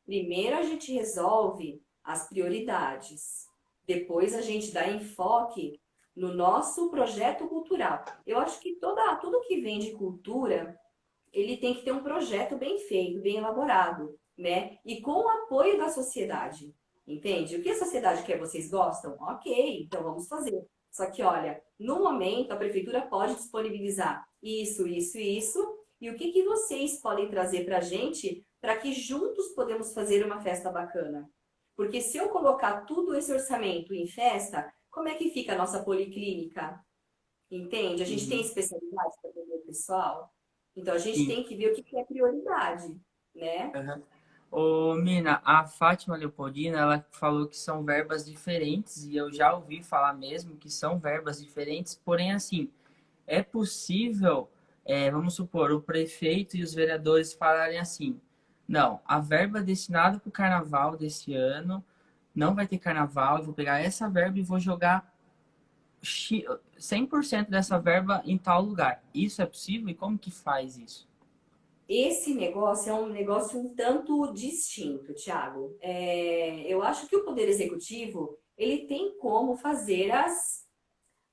Primeiro a gente resolve as prioridades. Depois a gente dá enfoque no nosso projeto cultural. Eu acho que tudo que vem de cultura, ele tem que ter um projeto bem feito, bem elaborado, né? E com o apoio da sociedade. Entende? O que a sociedade quer, vocês gostam? Ok, então vamos fazer. Só que, olha, no momento a prefeitura pode disponibilizar isso, isso e isso. E o que vocês podem trazer para a gente para que juntos podemos fazer uma festa bacana? Porque se eu colocar tudo esse orçamento em festa, como é que fica a nossa policlínica? Entende? A gente tem Uhum. especialidades para atender o pessoal. Então, a gente Sim. tem que ver o que é prioridade, né? Uhum. Ô, Mina, a Fátima Leopoldina, ela falou que são verbas diferentes e eu já ouvi falar mesmo que são verbas diferentes, porém, assim, é possível, vamos supor, o prefeito e os vereadores falarem assim, não, a verba destinada para o carnaval desse ano não vai ter carnaval, eu vou pegar essa verba e vou jogar 100% dessa verba em tal lugar. Isso é possível? E como que faz isso? Esse negócio é um negócio um tanto distinto, Thiago. Eu acho que o Poder Executivo, ele tem como fazer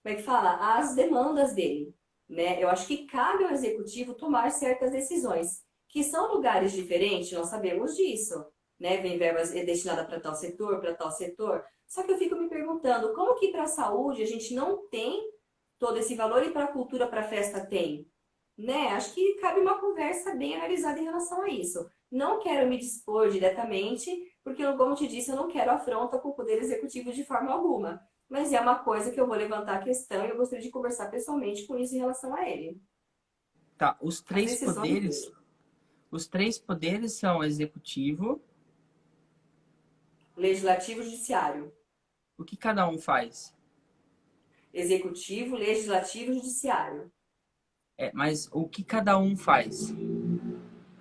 como é que fala? As demandas dele, né? Eu acho que cabe ao Executivo tomar certas decisões, que são lugares diferentes, nós sabemos disso, né? Vem verbas destinada para tal setor, para tal setor. Só que eu fico me perguntando, como que para a saúde a gente não tem todo esse valor e para a cultura, para a festa tem? Né? Acho que cabe uma conversa bem analisada em relação a isso. Não quero me dispor diretamente, porque, como eu te disse, eu não quero afronta com o Poder Executivo de forma alguma. Mas é uma coisa que eu vou levantar a questão e eu gostaria de conversar pessoalmente com isso em relação a ele. Tá, As decisões dele. os três poderes são executivo, Legislativo, Judiciário. o que cada um faz? Executivo, Legislativo, Judiciário. Mas o que cada um faz?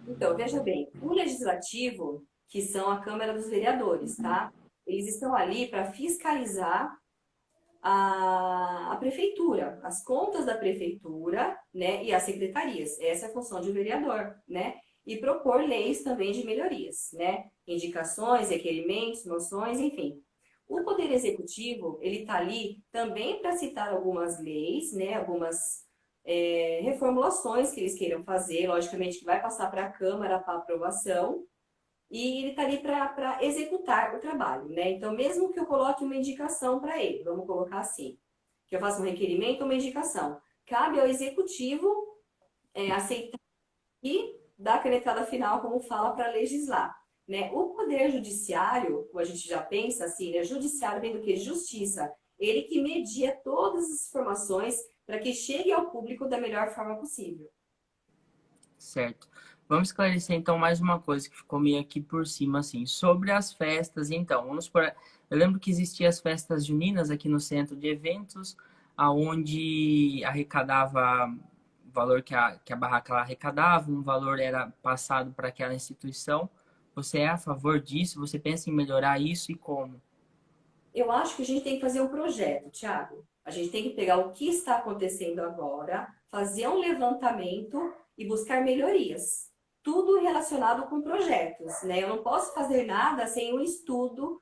Então, veja bem, o Legislativo, que são a Câmara dos Vereadores, tá? Eles estão ali para fiscalizar a prefeitura, as contas da prefeitura, né, e as secretarias. Essa é a função de um vereador, né? E propor leis também de melhorias, né? Indicações, requerimentos, moções, enfim. O Poder Executivo, ele está ali também para citar algumas leis, né? Algumas reformulações que eles queiram fazer, logicamente que vai passar para a Câmara para aprovação, e ele está ali para executar o trabalho, né? Então, mesmo que eu coloque uma indicação para ele, vamos colocar assim, que eu faça um requerimento ou uma indicação, cabe ao executivo aceitar e dar a canetada final, como fala, para legislar. Né? O poder judiciário, como a gente já pensa assim, né? Judiciário vem do que? Justiça. Ele que media todas as informações para que chegue ao público da melhor forma possível. Certo. Vamos esclarecer então mais uma coisa que ficou meio aqui por cima, assim, sobre as festas. Então, vamos por. Eu lembro que existiam as festas juninas aqui no centro de eventos, aonde arrecadava o valor que a barraca lá arrecadava, um valor era passado para aquela instituição. Você é a favor disso? Você pensa em melhorar isso e como? Eu acho que a gente tem que fazer um projeto, Thiago. A gente tem que pegar o que está acontecendo agora, fazer um levantamento e buscar melhorias. Tudo relacionado com projetos, né? Eu não posso fazer nada sem um estudo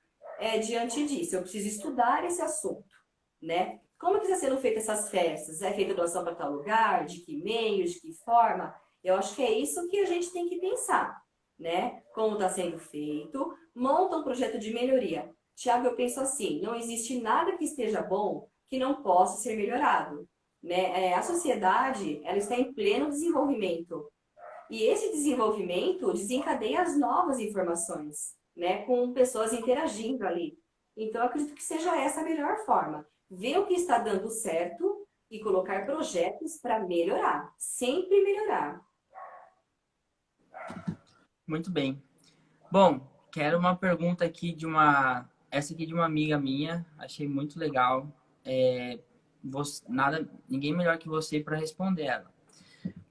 diante disso. Eu preciso estudar esse assunto, né? Como que está sendo feitas essas festas? É feita doação para tal lugar? De que meio? De que forma? Eu acho que é isso que a gente tem que pensar, né? Como está sendo feito, monta um projeto de melhoria. Tiago, eu penso assim, não existe nada que esteja bom que não possa ser melhorado, né? A sociedade, ela está em pleno desenvolvimento. E esse desenvolvimento desencadeia as novas informações, né? Com pessoas interagindo ali. Então, eu acredito que seja essa a melhor forma. Ver o que está dando certo e colocar projetos para melhorar. Sempre melhorar. Muito bem. Bom, quero uma pergunta aqui de uma. Essa aqui de uma amiga minha, achei muito legal. Nada, ninguém melhor que você para responder ela.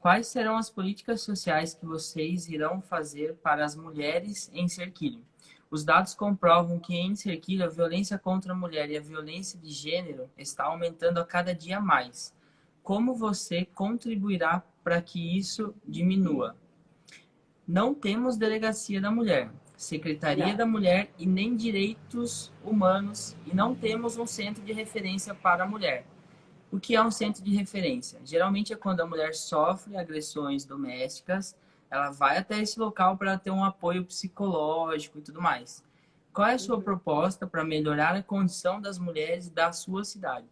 Quais serão as políticas sociais que vocês irão fazer para as mulheres em Serquilho? Os dados comprovam que em Serquilho a violência contra a mulher e a violência de gênero está aumentando a cada dia mais. Como você contribuirá para que isso diminua? Não temos delegacia da mulher, secretaria Não. da mulher e nem direitos humanos e não temos um centro de referência para a mulher. O que é um centro de referência? Geralmente é quando a mulher sofre agressões domésticas, ela vai até esse local para ter um apoio psicológico e tudo mais. Qual é a sua Uhum. proposta para melhorar a condição das mulheres da sua cidade?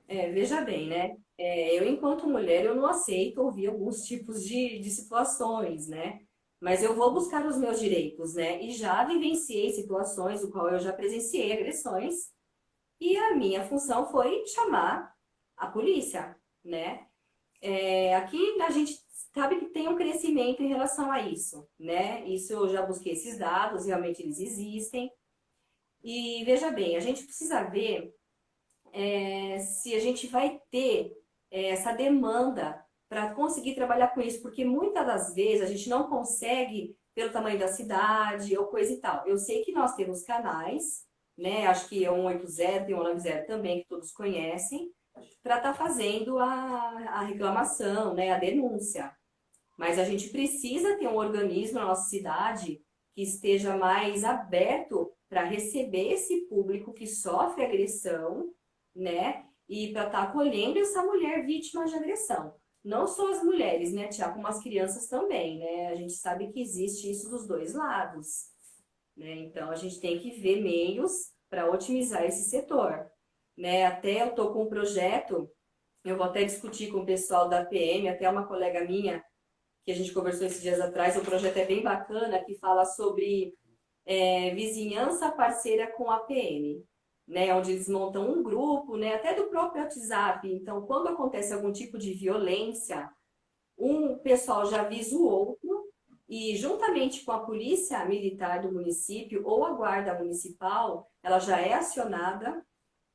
Veja bem, né? Eu, enquanto mulher, eu não aceito ouvir alguns tipos de situações, né? Mas eu vou buscar os meus direitos, né? E já vivenciei situações no qual eu já presenciei agressões e a minha função foi chamar a polícia, né? Aqui a gente sabe que tem um crescimento em relação a isso, né? Isso eu já busquei esses dados, realmente eles existem. E veja bem, a gente precisa ver se a gente vai ter essa demanda para conseguir trabalhar com isso, porque muitas das vezes a gente não consegue pelo tamanho da cidade ou coisa e tal. Eu sei que nós temos canais, né? Acho que é o 180, tem o 190 também, que todos conhecem, para estar fazendo a reclamação, né? A denúncia. Mas a gente precisa ter um organismo na nossa cidade que esteja mais aberto para receber esse público que sofre agressão, né? E para estar acolhendo essa mulher vítima de agressão. Não só as mulheres, né, Tiago, como as crianças também, né? A gente sabe que existe isso dos dois lados, né? Então a gente tem que ver meios para otimizar esse setor, né? Até eu estou com um projeto, eu vou até discutir com o pessoal da PM, até uma colega minha que a gente conversou esses dias atrás, o projeto é bem bacana, que fala sobre vizinhança parceira com a PM, né? Onde eles montam um grupo, né? Até do próprio WhatsApp. Então, quando acontece algum tipo de violência, um pessoal já avisa o outro e, juntamente com a polícia militar do município ou a guarda municipal, ela já é acionada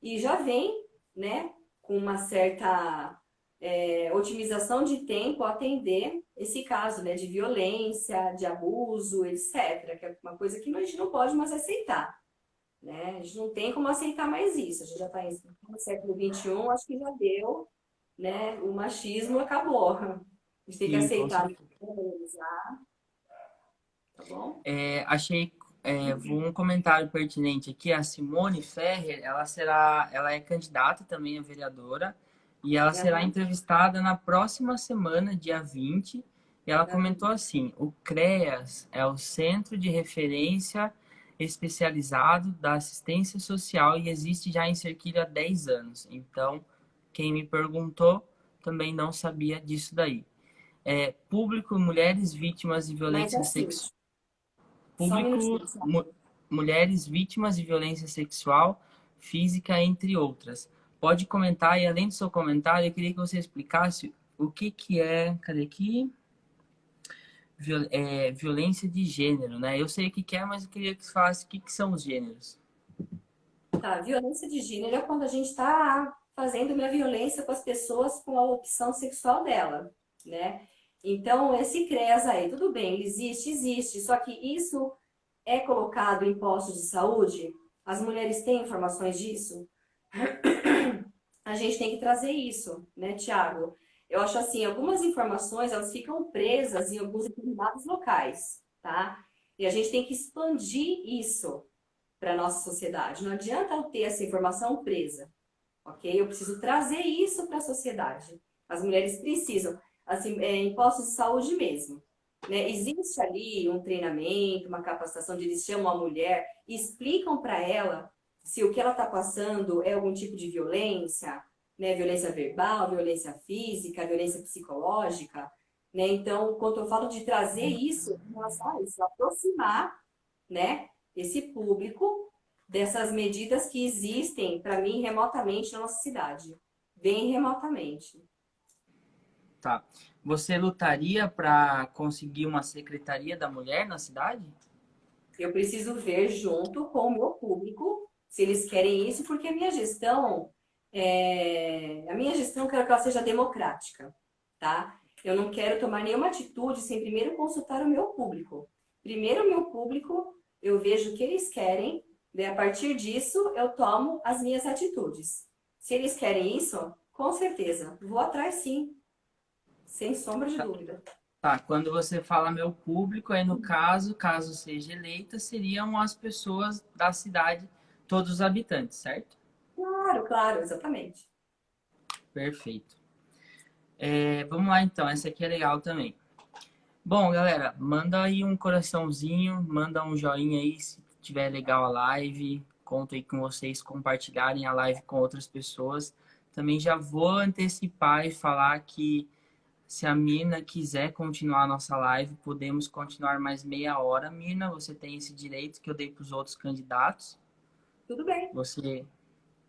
e já vem, né? Com uma certa otimização de tempo atender esse caso, né, de violência, de abuso, etc., que é uma coisa que a gente não pode mais aceitar, né? A gente não tem como aceitar mais isso. A gente já está no século XXI, acho que já deu, né? O machismo acabou. A gente tem que Sim, com aceitar, certeza. tá bom? Achei um comentário pertinente aqui. A Simone Ferrer, ela é candidata também a vereadora e ela será Aham, entrevistada na próxima semana, dia 20. E ela aham. comentou assim: o CREAS é o Centro de Referência Especializado da Assistência Social e existe já em Cerquilho há 10 anos. Então, quem me perguntou também não sabia disso daí. Público mulheres vítimas de Mas violência assim, sexual. só um Público, minutinho, Thiago. mulheres vítimas de violência sexual, física, entre outras. Pode comentar, e além do seu comentário, eu queria que você explicasse o que, que é, cadê aqui? Violência de gênero, né? Eu sei o que, que é, mas eu queria que você falasse o que, que são os gêneros. Tá, violência de gênero é quando a gente está fazendo uma violência com as pessoas com a opção sexual dela, né? Então, esse CREAS aí, tudo bem, ele existe, existe, só que isso é colocado em postos de saúde? As mulheres têm informações disso? A gente tem que trazer isso, né, Tiago? Eu acho assim, algumas informações, elas ficam presas em alguns determinados locais, tá? E a gente tem que expandir isso para a nossa sociedade. Não adianta eu ter essa informação presa, ok? Eu preciso trazer isso para a sociedade. As mulheres precisam, assim, em postos de saúde mesmo. Né? Existe ali um treinamento, uma capacitação onde eles chamam a mulher e explicam para ela se o que ela está passando é algum tipo de violência, né? Violência verbal, violência física, violência psicológica. Né? Então, quando eu falo de trazer isso, em relação a isso, aproximar, né, esse público dessas medidas que existem, para mim, remotamente na nossa cidade. Bem remotamente. Tá. Você lutaria para conseguir uma secretaria da mulher na cidade? Eu preciso ver junto com o meu público se eles querem isso, porque a minha gestão eu quero que ela seja democrática, tá? Eu não quero tomar nenhuma atitude sem primeiro consultar o meu público. Primeiro o meu público, eu vejo o que eles querem, daí a partir disso eu tomo as minhas atitudes. Se eles querem isso, com certeza, vou atrás sim, sem sombra de dúvida. Tá, quando você fala meu público, aí no caso, caso seja eleita, seriam as pessoas da cidade, todos os habitantes, certo? Claro, claro, exatamente. Perfeito. Vamos lá então, essa aqui é legal também. Bom, galera, manda aí um coraçãozinho, manda um joinha aí se tiver legal a live. Conto aí com vocês compartilharem a live com outras pessoas. Também já vou antecipar e falar que se a Mina quiser continuar a nossa live, podemos continuar mais meia hora. Mina, você tem esse direito que eu dei para os outros candidatos. Tudo bem. Você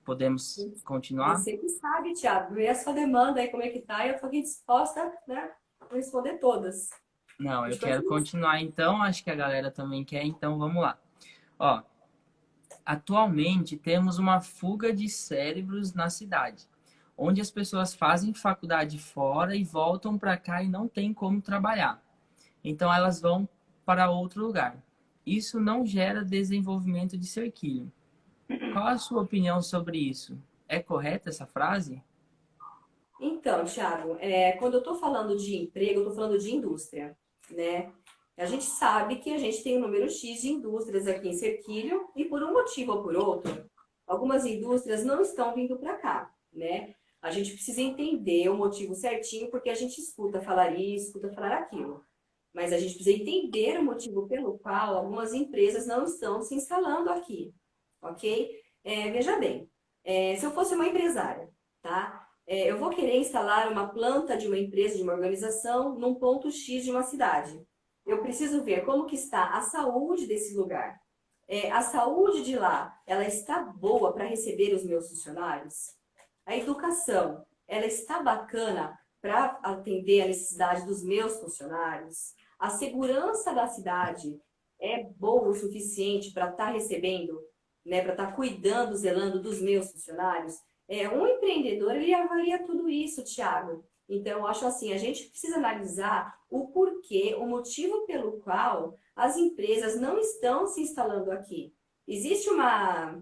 podemos continuar? Você que sabe, Thiago, ver a sua demanda aí, como é que tá, e eu tô aqui disposta, né? Vou responder todas. Não, eu Pode quero continuar. continuar então, acho que a galera também quer, então vamos lá. Ó, atualmente temos uma fuga de cérebros na cidade, onde as pessoas fazem faculdade fora e voltam para cá e não tem como trabalhar. Então elas vão para outro lugar. Isso não gera desenvolvimento de cerquilho. Qual a sua opinião sobre isso? É correta essa frase? Então, Thiago, quando eu estou falando de emprego, eu estou falando de indústria, né? A gente sabe que a gente tem um número X de indústrias aqui em Serquilho e por um motivo ou por outro, algumas indústrias não estão vindo para cá, né? A gente precisa entender o motivo certinho, porque a gente escuta falar isso, escuta falar aquilo. Mas a gente precisa entender o motivo pelo qual algumas empresas não estão se instalando aqui, ok? Veja bem, se eu fosse uma empresária, tá? Eu vou querer instalar uma planta de uma empresa, de uma organização, num ponto X de uma cidade. Eu preciso ver como que está a saúde desse lugar. A saúde de lá, ela está boa para receber os meus funcionários? A educação, ela está bacana para atender a necessidade dos meus funcionários? A segurança da cidade é boa o suficiente para estar recebendo, né, para estar cuidando, zelando dos meus funcionários? Um empreendedor, ele avalia tudo isso, Thiago. Então, eu acho assim, a gente precisa analisar o porquê, o motivo pelo qual as empresas não estão se instalando aqui. Existe uma,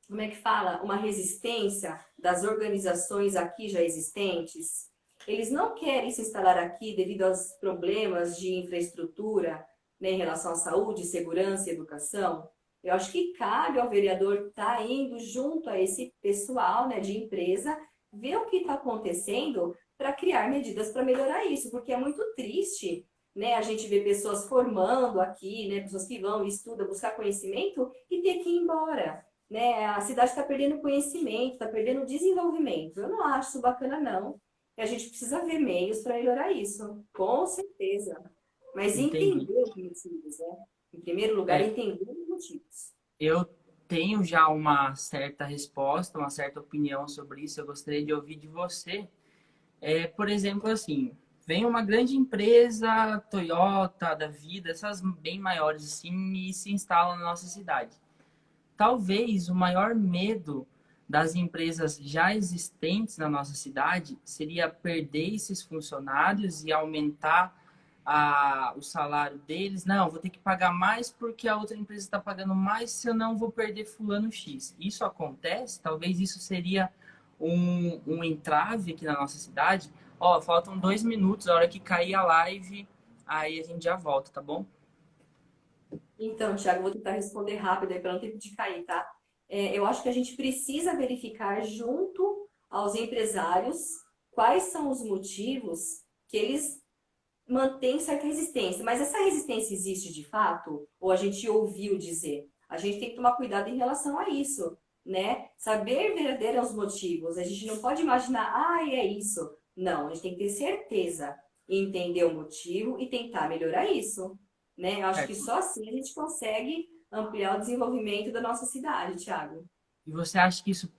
como é que fala? Uma resistência das organizações aqui já existentes. Eles não querem se instalar aqui devido aos problemas de infraestrutura, né, em relação à saúde, segurança e educação. Eu acho que cabe ao vereador estar indo junto a esse pessoal, né, de empresa, ver o que está acontecendo para criar medidas para melhorar isso, porque é muito triste, né, a gente ver pessoas formando aqui, né, pessoas que vão, estudam, buscar conhecimento e ter que ir embora. Né? A cidade está perdendo conhecimento, está perdendo desenvolvimento. Eu não acho isso bacana, não. E a gente precisa ver meios para melhorar isso, com certeza. Mas Entendi. entender os motivos, né? Em primeiro lugar, É, entender os motivos. eu tenho já uma certa resposta, uma certa opinião sobre isso. Eu gostaria de ouvir de você. Por exemplo, assim, vem uma grande empresa, Toyota, da vida, essas bem maiores assim, e se instalam na nossa cidade. Talvez o maior medo das empresas já existentes na nossa cidade seria perder esses funcionários e aumentar o salário deles. Não, vou ter que pagar mais porque a outra empresa está pagando mais, se eu não vou perder fulano X. Isso acontece? Talvez isso seria um entrave aqui na nossa cidade. Ó, faltam 2 minutos, a hora que cair a live, aí a gente já volta, tá bom? Então, Thiago, eu vou tentar responder rápido aí para não ter de cair, tá? Eu acho que a gente precisa verificar junto aos empresários quais são os motivos que eles mantêm certa resistência. Mas essa resistência existe de fato? Ou a gente ouviu dizer? A gente tem que tomar cuidado em relação a isso, né? Saber verdadeiros os motivos. A gente não pode imaginar, é isso. Não, a gente tem que ter certeza e entender o motivo e tentar melhorar isso, né? Eu acho que Certo. só assim a gente consegue ampliar o desenvolvimento da nossa cidade, Thiago. E você acha que isso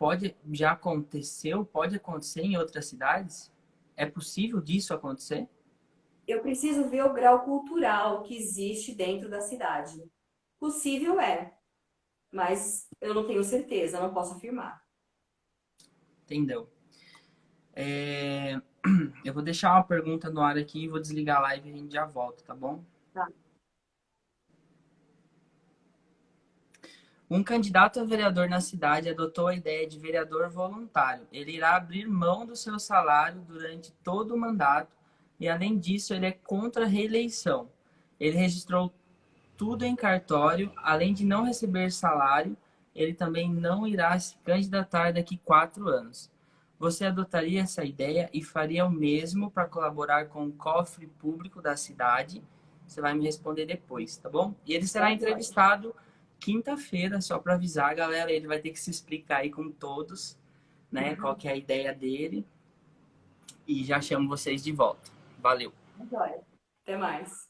já aconteceu, pode acontecer em outras cidades? É possível disso acontecer? Eu preciso ver o grau cultural que existe dentro da cidade. Possível é, mas eu não tenho certeza, não posso afirmar. Entendeu? É, Eu vou deixar uma pergunta no ar aqui, vou desligar a live e a gente já volta, tá bom? Tá. Um candidato a vereador na cidade adotou a ideia de vereador voluntário. Ele irá abrir mão do seu salário durante todo o mandato e, além disso, ele é contra a reeleição. Ele registrou tudo em cartório, além de não receber salário, ele também não irá se candidatar daqui 4 anos. Você adotaria essa ideia e faria o mesmo para colaborar com o cofre público da cidade? Você vai me responder depois, tá bom? E ele será Tá jóia. entrevistado quinta-feira, só para avisar, galera. Ele vai ter que se explicar aí com todos, né? Qual que é a ideia dele. E já chamo vocês de volta. Valeu! Tá jóia. Até mais.